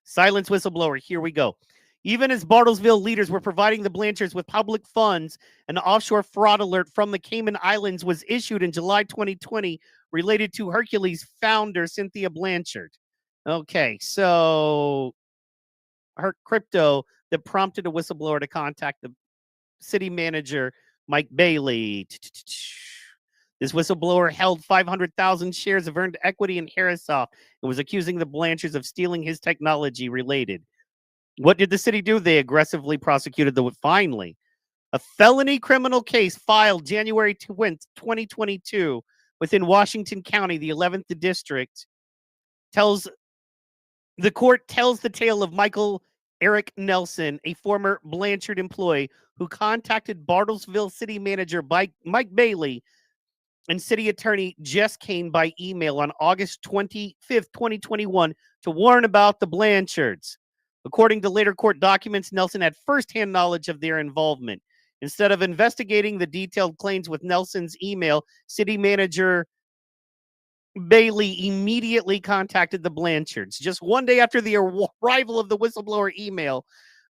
Silence whistleblower. Here we go. Even as Bartlesville leaders were providing the Blanchards with public funds, an offshore fraud alert from the Cayman Islands was issued in July 2020 related to Hercules founder Cynthia Blanchard. Okay, so her crypto that prompted a whistleblower to contact the city manager, Mike Bailey. This whistleblower held 500,000 shares of earned equity in Harrisoft and was accusing the Blanchards of stealing his technology related. What did the city do? They aggressively prosecuted finally. A felony criminal case filed January 2022 within Washington County, the 11th district, the court tells the tale of Michael Eric Nelson, a former Blanchard employee who contacted Bartlesville city manager Mike Bailey and city attorney Jess Kane by email on August 25th, 2021 to warn about the Blanchards. According to later court documents, Nelson had firsthand knowledge of their involvement. Instead of investigating the detailed claims with Nelson's email, city manager Bailey immediately contacted the Blanchards. Just one day after the arrival of the whistleblower email,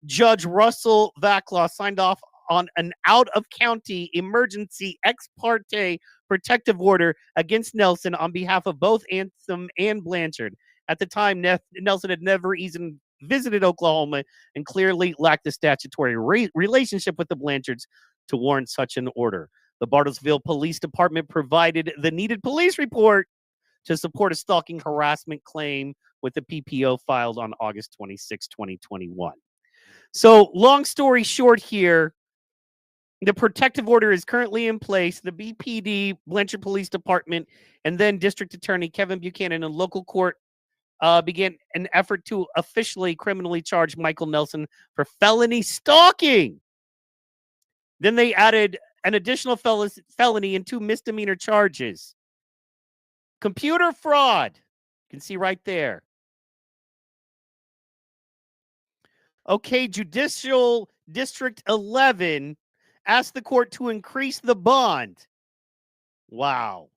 Judge Russell Vaclaw signed off on an out-of-county emergency ex parte protective order against Nelson on behalf of both Anthem and Blanchard. At the time, Nelson had never even visited Oklahoma and clearly lacked the statutory relationship with the Blanchards to warrant such an order. The Bartlesville Police Department provided the needed police report to support a stalking harassment claim with the PPO filed on August 26, 2021. So, long story short here, the protective order is currently in place. The BPD, Blanchard Police Department, and then District Attorney Kevin Buchanan and local court began an effort to officially criminally charge Michael Nelson for felony stalking. Then they added an additional felony and 2 misdemeanor charges. Computer fraud. You can see right there. Okay, Judicial District 11 asked the court to increase the bond. Wow.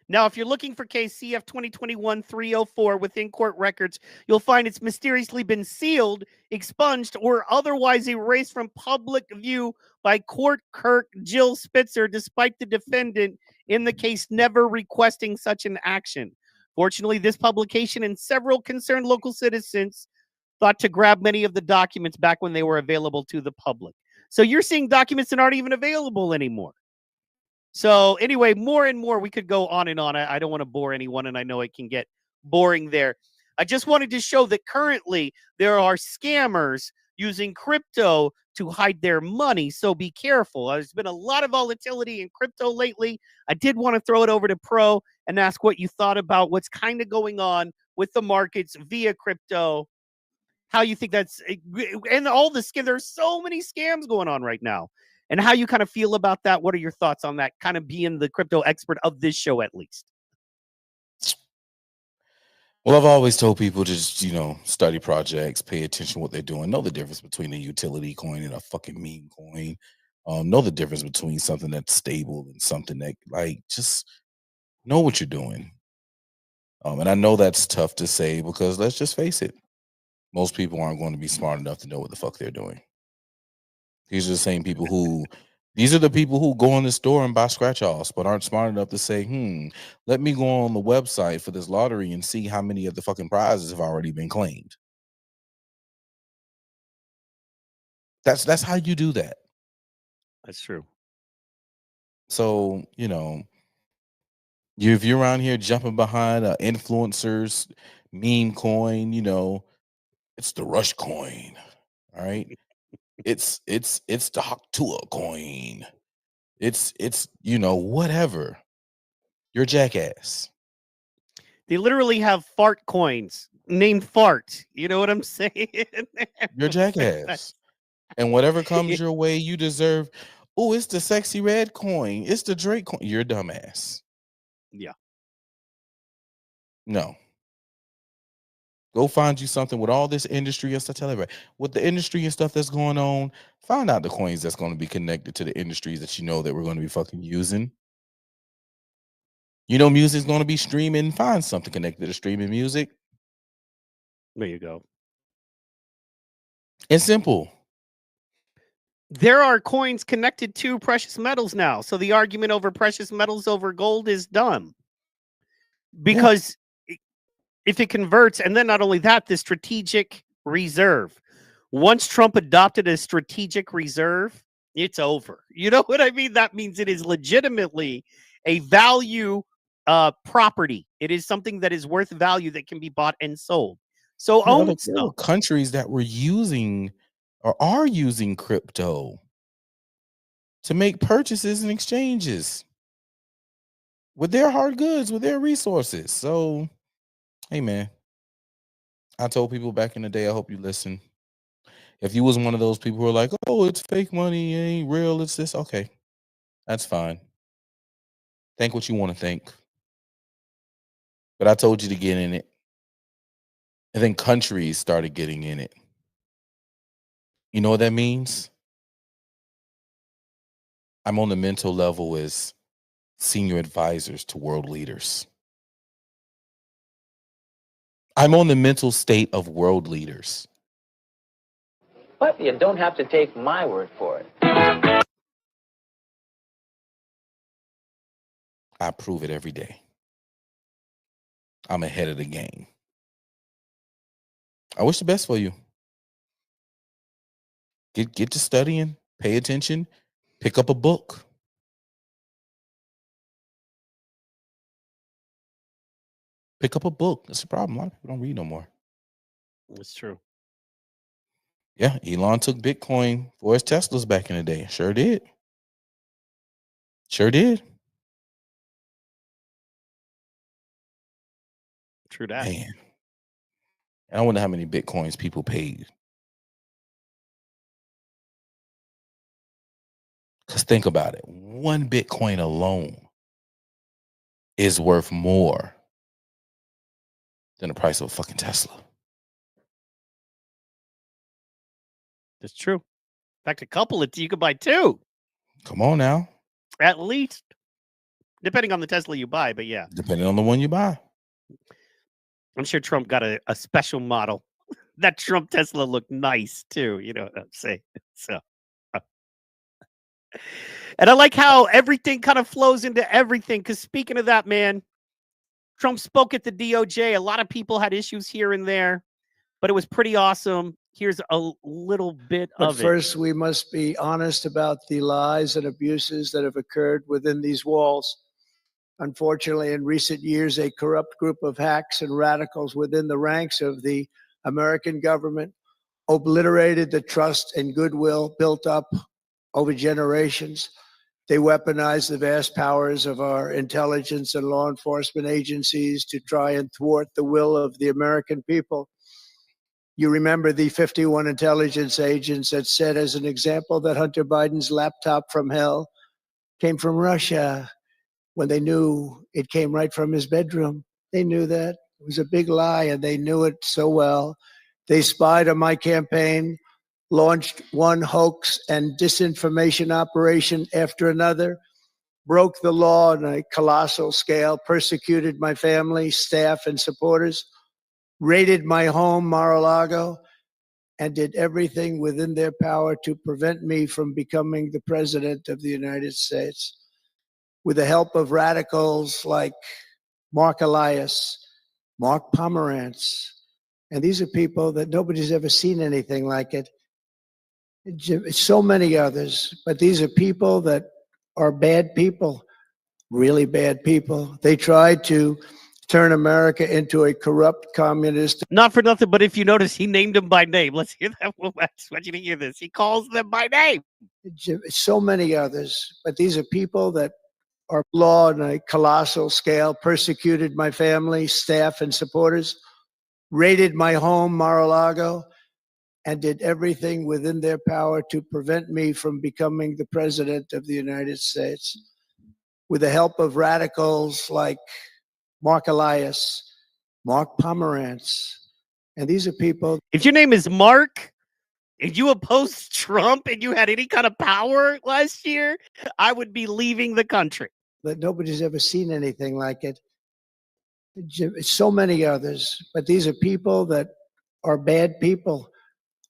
Now, if you're looking for case CF 2021-304 within court records, you'll find it's mysteriously been sealed, expunged, or otherwise erased from public view by court clerk Jill Spitzer, despite the defendant in the case never requesting such an action. Fortunately, this publication and several concerned local citizens thought to grab many of the documents back when they were available to the public. So you're seeing documents that aren't even available anymore. So anyway, more and more, we could go on and on. I don't want to bore anyone, and I know it can get boring there. I just wanted to show that currently there are scammers using crypto to hide their money, so be careful. There's been a lot of volatility in crypto lately. I did want to throw it over to Pro and ask what you thought about what's kind of going on with the markets via crypto. how you think that's, and all the scam. There's so many scams going on right now, and how you kind of feel about that. What are your thoughts on that? Kind of being the crypto expert of this show, at least. Well, I've always told people to just, study projects, pay attention to what they're doing, know the difference between a utility coin and a fucking meme coin. Know the difference between something that's stable and something that, just know what you're doing. And I know that's tough to say because let's just face it, most people aren't going to be smart enough to know what the fuck they're doing. These are the same people who go in the store and buy scratch-offs, but aren't smart enough to say, let me go on the website for this lottery and see how many of the fucking prizes have already been claimed. That's how you do that. That's true. So, if you're around here jumping behind influencers, meme coin, it's the Rush coin, all right? it's the Haktua coin. It's whatever. You're a jackass. They literally have fart coins named Fart. You know what I'm saying? You're a jackass. And whatever comes your way, you deserve. Oh, it's the sexy red coin. It's the Drake coin. You're a dumbass. Yeah. No. Go find you something with all this industry and stuff. Tell everybody with the industry and stuff that's going on. Find out the coins that's going to be connected to the industries that that we're going to be fucking using. Music's going to be streaming. Find something connected to streaming music. There you go. It's simple. There are coins connected to precious metals now. So the argument over precious metals over gold is dumb. Because if it converts, and then not only that, the strategic reserve. Once Trump adopted a strategic reserve, it's over. You know what I mean? That means it is legitimately a value property. It is something that is worth value that can be bought and sold. So own there were countries that were using or are using crypto to make purchases and exchanges with their hard goods, with their resources. So, hey man, I told people back in the day, I hope you listen. If you was one of those people who are like, oh, it's fake money, it ain't real, it's this, okay, that's fine. Think what you want to think. But I told you to get in it. And then countries started getting in it. You know what that means? I'm on the mental level as senior advisors to world leaders. I'm on the mental state of world leaders. But you don't have to take my word for it. I prove it every day. I'm ahead of the game. I wish the best for you. Get to studying, pay attention, pick up a book. Pick up a book. That's the problem. A lot of people don't read no more. That's true. Yeah, Elon took Bitcoin for his Teslas back in the day. Sure did. Sure did. True that. Man. And I wonder how many Bitcoins people paid. Because think about it. One Bitcoin alone is worth more than the price of a fucking Tesla. That's true. In fact, a couple of you could buy two. Come on now. At least. Depending on the Tesla you buy, but yeah. Depending on the one you buy. I'm sure Trump got a special model. That Trump Tesla looked nice too. You know what I'm saying? So, and I like how everything kind of flows into everything. Because speaking of that, man, Trump spoke at the DOJ. A lot of people had issues here and there, but it was pretty awesome. Here's a little bit of it. First, we must be honest about the lies and abuses that have occurred within these walls. Unfortunately, in recent years, a corrupt group of hacks and radicals within the ranks of the American government obliterated the trust and goodwill built up over generations. They weaponized the vast powers of our intelligence and law enforcement agencies to try and thwart the will of the American people. You remember the 51 intelligence agents that said, as an example, that Hunter Biden's laptop from hell came from Russia when they knew it came right from his bedroom. They knew that. It was a big lie, and they knew it so well. They spied on my campaign, launched one hoax and disinformation operation after another, broke the law on a colossal scale, persecuted my family, staff, and supporters, raided my home, Mar-a-Lago, and did everything within their power to prevent me from becoming the president of the United States. With the help of radicals like Mark Elias, Mark Pomerantz, and these are people that nobody's ever seen anything like it. So many others, but these are people that are bad people, really bad people. They tried to turn America into a corrupt communist. Not for nothing, but if you notice, he named them by name. Let's hear that. I just want you to hear this. He calls them by name. So many others, but these are people that are law on a colossal scale, persecuted my family, staff, and supporters, raided my home, Mar-a-Lago, and did everything within their power to prevent me from becoming the president of the United States. With the help of radicals like Mark Elias, Mark Pomerantz, and these are people. If your name is Mark and you opposed Trump and you had any kind of power last year, I would be leaving the country. That nobody's ever seen anything like it. So many others, but these are people that are bad people,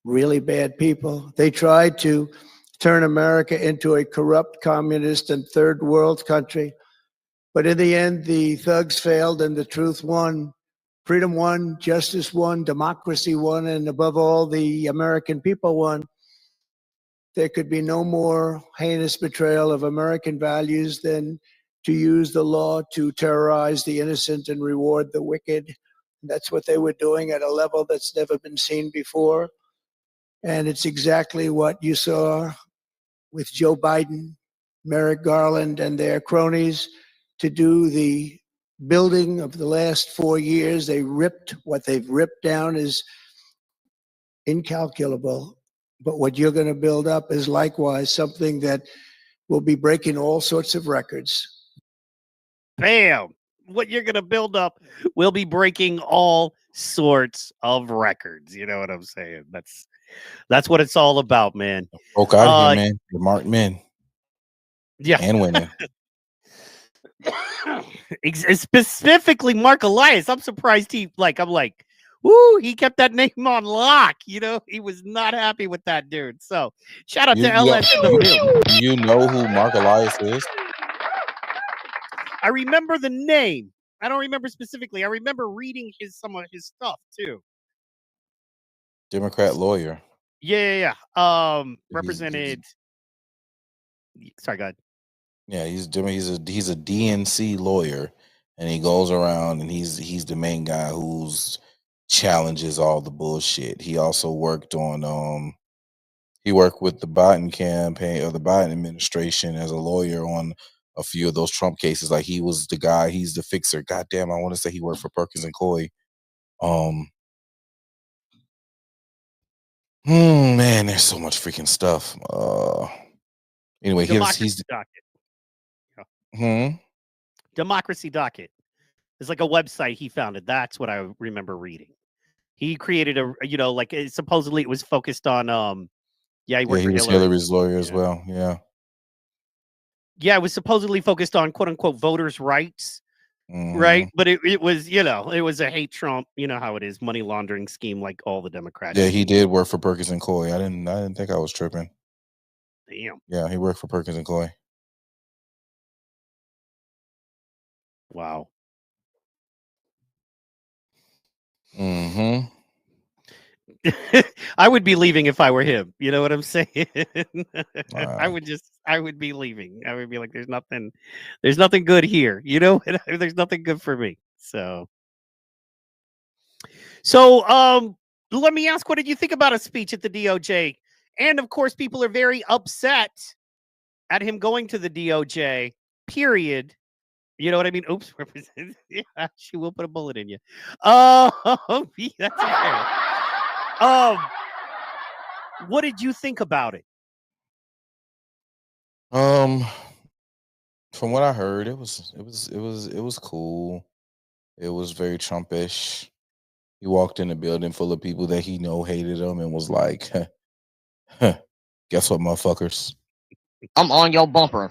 really bad people. They tried to turn America into a corrupt communist and third world country. But in the end, the thugs failed and the truth won. Freedom won, justice won, democracy won, and above all, the American people won. There could be no more heinous betrayal of American values than to use the law to terrorize the innocent and reward the wicked. That's what they were doing at a level that's never been seen before. And it's exactly what you saw with Joe Biden, Merrick Garland, and their cronies to do the building of the last 4 years. They ripped, what they've ripped down is incalculable. But what you're going to build up is likewise something that will be breaking all sorts of records. Bam. What you're going to build up will be breaking all sorts of records. You know what I'm saying? That's what it's all about, man. Broke out of here, man. The marked men. Yeah. And women. Specifically Mark Elias. I'm surprised woo, he kept that name on lock. You know, he was not happy with that dude. So shout out to LS in the building. Do you know who Mark Elias is? I remember the name. I don't remember specifically. I remember reading some of his stuff too. Democrat lawyer. Yeah. Represented. Sorry, go ahead. Yeah, he's a DNC lawyer, and he goes around and he's the main guy who's challenges all the bullshit. He also worked on he worked with the Biden campaign or the Biden administration as a lawyer on a few of those Trump cases. Like he was the guy, he's the fixer. Goddamn, I want to say he worked for Perkins and Coie. Man, there's so much freaking stuff. Anyway, he's Docket. Yeah. Democracy Docket. It's like a website he founded. That's what I remember reading. He created supposedly it was focused on he was Hillary's lawyer as well. Yeah. Yeah, it was supposedly focused on quote unquote voters' rights. Right. But it was, it was a hate Trump, you know how it is, money laundering scheme like all the Democrats. Yeah, he did work for Perkins and Coie. I didn't think I was tripping. Damn. Yeah, he worked for Perkins and Coie. Wow. I would be leaving if I were him. You know what I'm saying? I would be leaving. I would be like, there's nothing good here. You know, there's nothing good for me. So let me ask, what did you think about a speech at the DOJ? And of course, people are very upset at him going to the DOJ, period. You know what I mean? Oops. Yeah, she will put a bullet in you. That's okay. What did you think about it? From what I heard, it was cool. It was very Trumpish. He walked in a building full of people that he hated him and was like, guess what, motherfuckers? I'm on your bumper.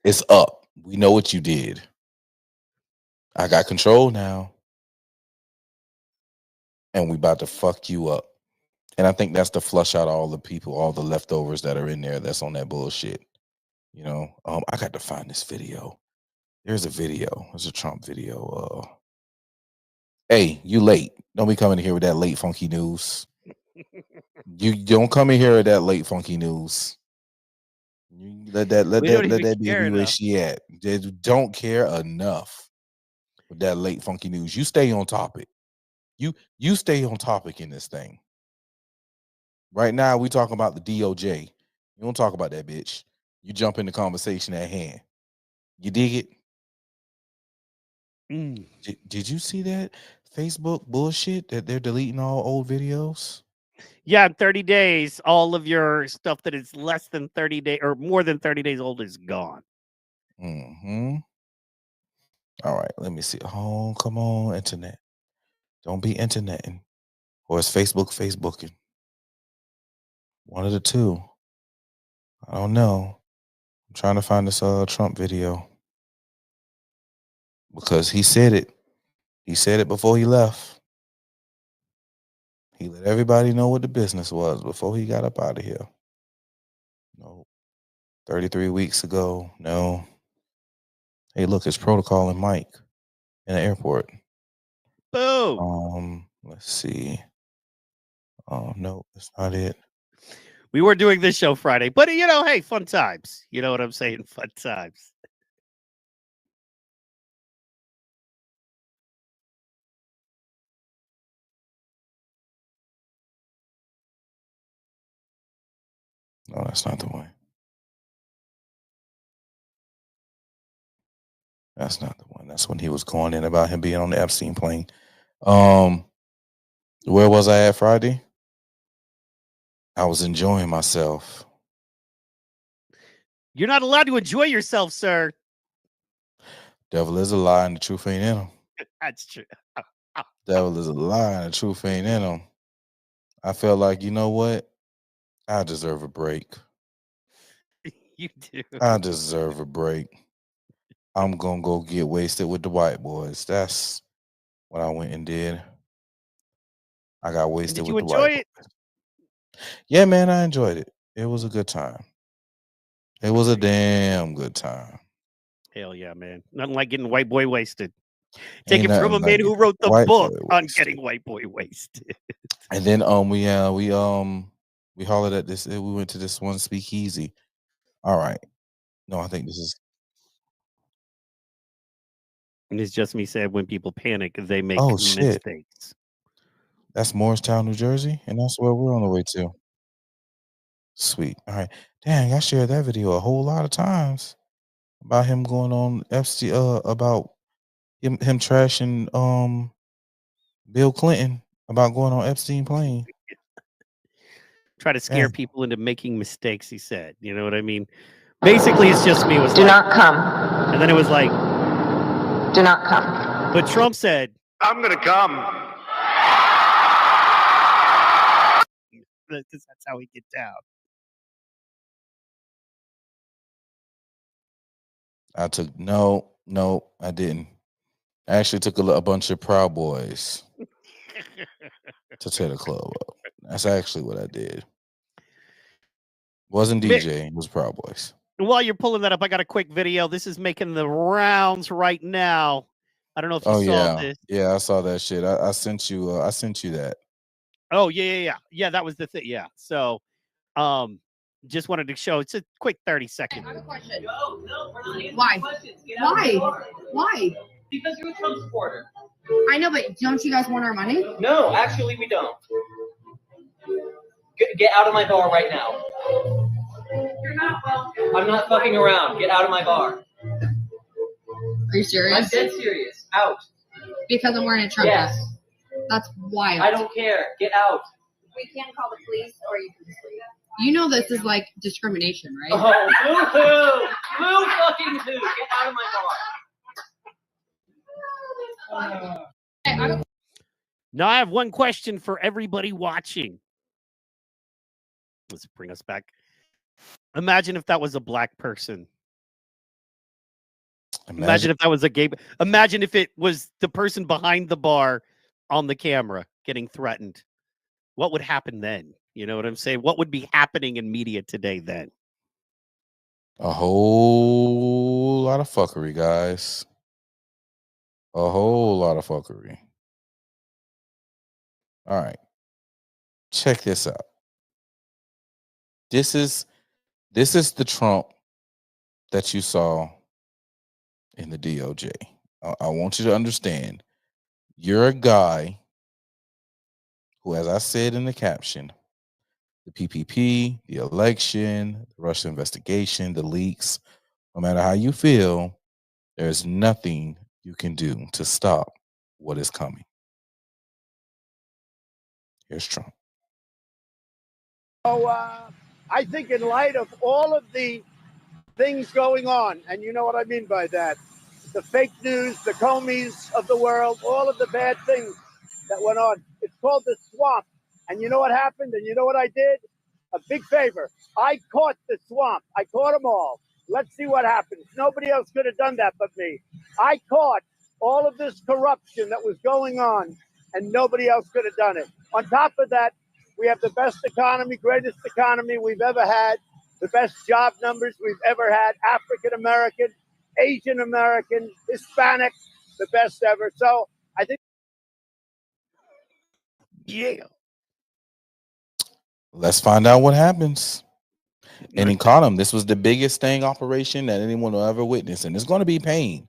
It's up. We know what you did. I got control now. And we about to fuck you up. And I think that's to flush out all the people, all the leftovers that are in there that's on that bullshit. I got to find this video. There's a video. There's a Trump video. Hey, you late. Don't be coming here with that late funky news. You don't come in here with that late funky news. You let that baby where she at. They don't care enough with that late funky news. You stay on topic. You stay on topic in this thing. Right now, we talking about the DOJ. You don't talk about that bitch. You jump in the conversation at hand. You dig it? Did you see that Facebook bullshit that they're deleting all old videos? Yeah, in 30 days, all of your stuff that is less than 30 days or more than 30 days old is gone. Mm-hmm. All right, let me see. Oh, come on, internet. Don't be interneting. Or is Facebook Facebooking? One of the two. I don't know. I'm trying to find this Trump video. Because he said it. He said it before he left. He let everybody know what the business was before he got up out of here. No. 33 weeks ago. No. Hey, look, it's Protocol and Mike in the airport. Boom. Let's see. Oh, no, that's not it. We were doing this show Friday, but hey, fun times. You know what I'm saying? Fun times. No, that's not the one. That's not the one. That's when he was going in about him being on the Epstein plane. Where was I at Friday? I was enjoying myself. You're not allowed to enjoy yourself, sir. Devil is a lie and the truth ain't in him. That's true. Devil is a lie and the truth ain't in him. I felt like, you know what? I deserve a break. You do. I deserve a break. I'm going to go get wasted with the white boys. That's what I went and did. I got wasted with the white boys. Did you enjoy it? Yeah, man, I enjoyed it. It was a good time. It was a damn good time. Hell yeah, man. Nothing like getting white boy wasted. Take it from a man who wrote the book on getting white boy wasted. And then we hollered at this. We went to this one speakeasy. All right. No, I think this is. And it's just me said when people panic, they make shit. mistakes. That's Morristown, New Jersey, and that's where we're on the way to. Sweet. All right. Dang, I shared that video a whole lot of times about him going on Epstein, about him trashing Bill Clinton about going on Epstein plane. Try to scare people into making mistakes, he said. You know what I mean? Basically, it's just me. It was do not come. And then it was like, do not come. But Trump said, I'm going to come. Because that's how he get down. I took no, I didn't. I actually took a bunch of Proud Boys to tear the club up. That's actually what I did. Wasn't DJ, it was Proud Boys. While you're pulling that up, I got a quick video. This is making the rounds right now. I don't know if you saw this. Yeah, I saw that shit. I sent you that. Oh, yeah. That was the thing. Yeah. So just wanted to show, it's a quick 30 seconds. I have a question. No, we're not answering questions. Why? Because you're a Trump supporter. I know, but don't you guys want our money? No, actually we don't. Get out of my bar right now. You're not welcome. I'm not fucking around. Get out of my bar. Are you serious? I'm dead serious. Out. Because I'm wearing a Trump hat. That's wild. I don't care. Get out. We can call the police, or you can just leave. You know this is like discrimination, right? Oh, boo-hoo! Boo fucking hoo! Get out of my bar. Now I have one question for everybody watching. Let's bring us back. Imagine if that was a black person. Imagine if that was a gay. Imagine if it was the person behind the bar on the camera getting threatened. What would happen then? You know what I'm saying? What would be happening in media today then? A whole lot of fuckery, guys. A whole lot of fuckery. All right. Check this out. This is the Trump that you saw in the DOJ. I want you to understand. You're a guy who, as I said in the caption, the PPP, the election, the Russia investigation, the leaks, no matter how you feel, there's nothing you can do to stop what is coming. Here's Trump. So I think in light of all of the things going on, and you know what I mean by that, the fake news, the Comeys of the world, all of the bad things that went on. It's called the swamp. And you know what happened? And you know what I did? A big favor. I caught the swamp. I caught them all. Let's see what happens. Nobody else could have done that but me. I caught all of this corruption that was going on, and nobody else could have done it. On top of that, we have the best economy, greatest economy we've ever had, the best job numbers we've ever had, African American, Asian American, Hispanic, the best ever. So I think. Yeah. Let's find out what happens. And he caught him. This was the biggest sting operation that anyone will ever witness. And it's going to be pain.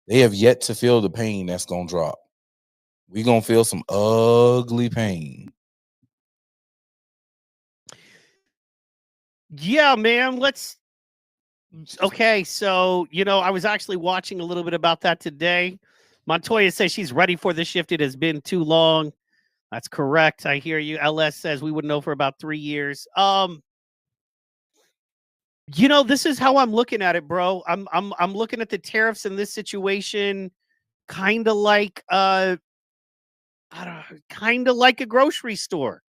They have yet to feel the pain that's going to drop. We're going to feel some ugly pain. Yeah, man. Okay, so, I was actually watching a little bit about that today. Montoya says she's ready for the shift. It has been too long. That's correct. I hear you. LS says we wouldn't know for about 3 years. This is how I'm looking at it, bro. I'm looking at the tariffs in this situation kind of like a grocery store.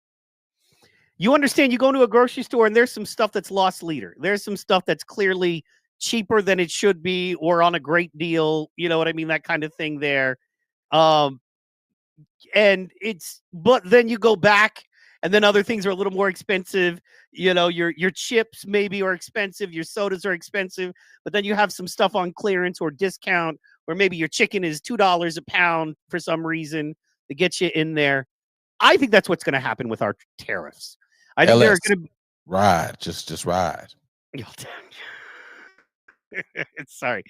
You understand, you go to a grocery store and there's some stuff that's lost leader. There's some stuff that's clearly cheaper than it should be or on a great deal. You know what I mean? That kind of thing there. But then you go back and then other things are a little more expensive. Your chips maybe are expensive. Your sodas are expensive. But then you have some stuff on clearance or discount where maybe your chicken is $2 a pound for some reason to get you in there. I think that's what's going to happen with our tariffs. I think they're going to ride. Just ride. Sorry.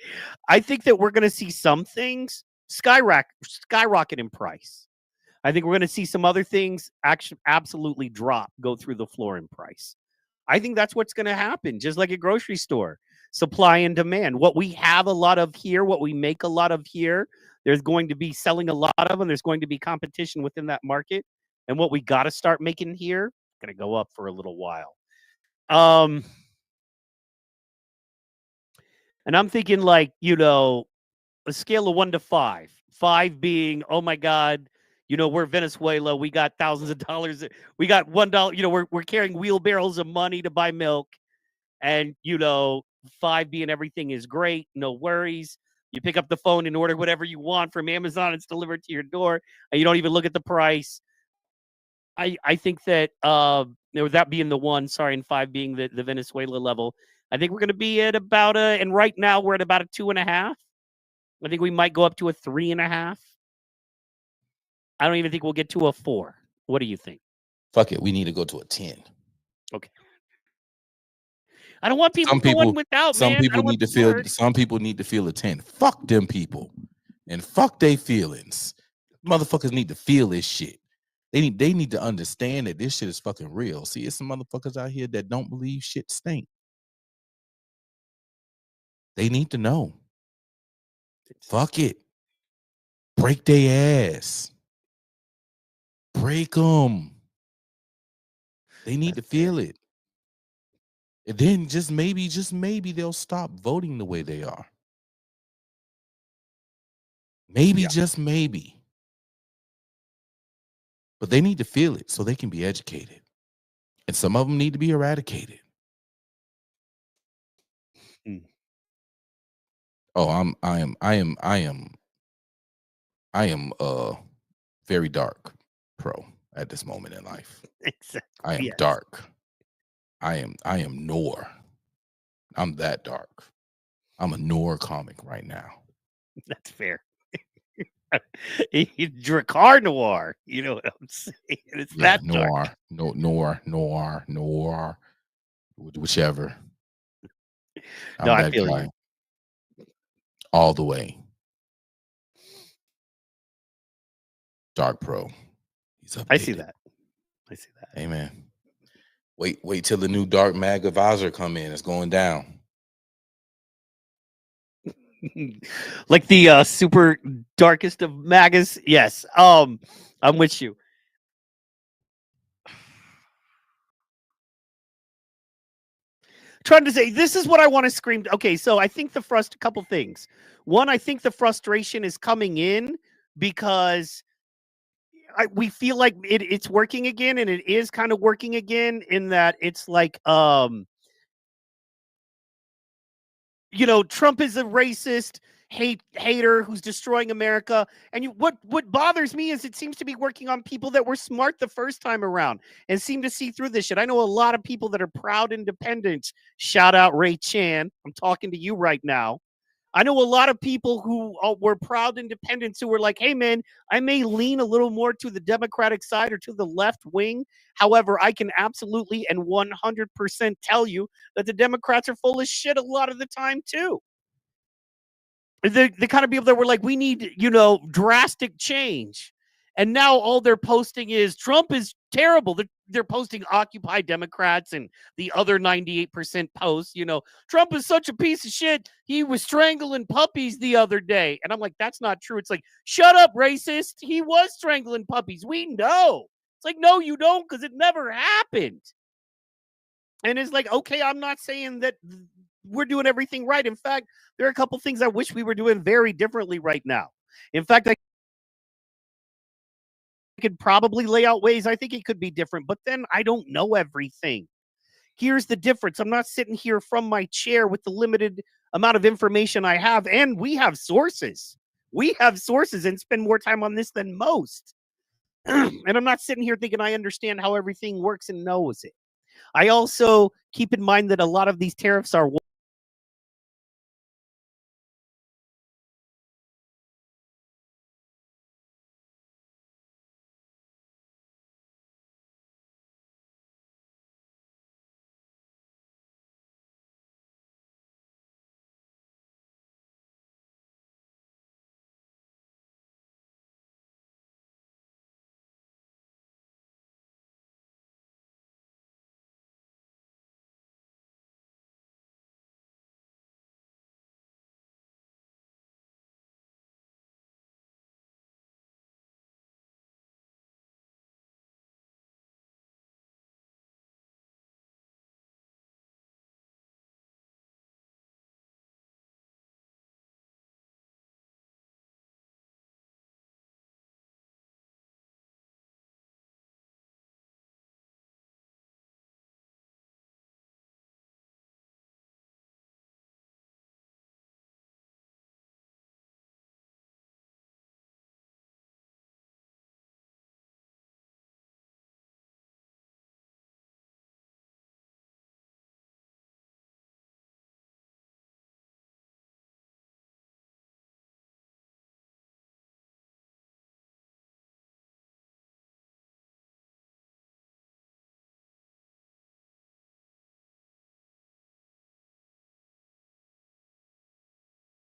I think that we're going to see some things skyrocket in price. I think we're going to see some other things actually absolutely go through the floor in price. I think that's what's going to happen, just like a grocery store. Supply and demand. What we have a lot of here, what we make a lot of here, there's going to be selling a lot of them. There's going to be competition within that market. And what we got to start making here, going to go up for a little while. And I'm thinking a scale of 1 to 5. 5 being, oh my God, we're Venezuela. We got thousands of dollars. We got $1. We're carrying wheelbarrows of money to buy milk. And, 5 being everything is great. No worries. You pick up the phone and order whatever you want from Amazon. It's delivered to your door. And you don't even look at the price. I think that that being the 1, and 5 being the Venezuela level, I think we're going to be at about and right now we're at about a 2.5. I think we might go up to a 3.5. I don't even think we'll get to a 4. What do you think? Fuck it. We need to go to a 10. Okay. I don't want people going without, some man. People need to feel. Some people need to feel a 10. Fuck them people, and fuck their feelings. Motherfuckers need to feel this shit. They need to understand that this shit is fucking real. See, it's some motherfuckers out here that don't believe shit stink. They need to know. Fuck it. Break their ass. break them. They need to feel it. And then just maybe they'll stop voting the way they are. Maybe, just maybe. But they need to feel it so they can be educated. And some of them need to be eradicated. Oh, I am very dark pro at this moment in life. Exactly. I am dark. I am Noir. I'm that dark. I'm a Noir comic right now. That's fair. Dracar Noir. You know what I'm saying? It's that Noir. dark. Noir. Whichever. I'm No, I that feel guy. you. All the way. Dark pro. He's updated. I see that. Amen. Wait till the new Dark Mag advisor come in. It's going down. Like the super darkest of magas. Yes. I'm with you. Trying to say this is what I want to scream. Okay, so I think a couple things. One, I think the frustration is coming in because we feel like it's working again, and it is kind of working again in that it's like Trump is a racist hater who's destroying America. And what bothers me is it seems to be working on people that were smart the first time around and seem to see through this shit. I know a lot of people that are proud independents. Shout out Ray Chan. I'm talking to you right now. I know a lot of people who were proud independents who were like, hey, man, I may lean a little more to the Democratic side or to the left wing. However, I can absolutely and 100% tell you that the Democrats are full of shit a lot of the time, too. The kind of people that were like, we need, drastic change. And now all they're posting is Trump is terrible. They're posting Occupy Democrats and the other 98% posts, Trump is such a piece of shit. He was strangling puppies the other day. And I'm like, that's not true. It's like, shut up, racist. He was strangling puppies. We know. It's like, no, you don't, because it never happened. And it's like, okay, I'm not saying that we're doing everything right. In fact, there are a couple things I wish we were doing very differently right now. In fact, I could probably lay out ways I think it could be different, but then I don't know everything. Here's the difference. I'm not sitting here from my chair with the limited amount of information I have, and we have sources. We have sources and spend more time on this than most. And I'm not sitting here thinking I understand how everything works and knows it. I also keep in mind that a lot of these tariffs are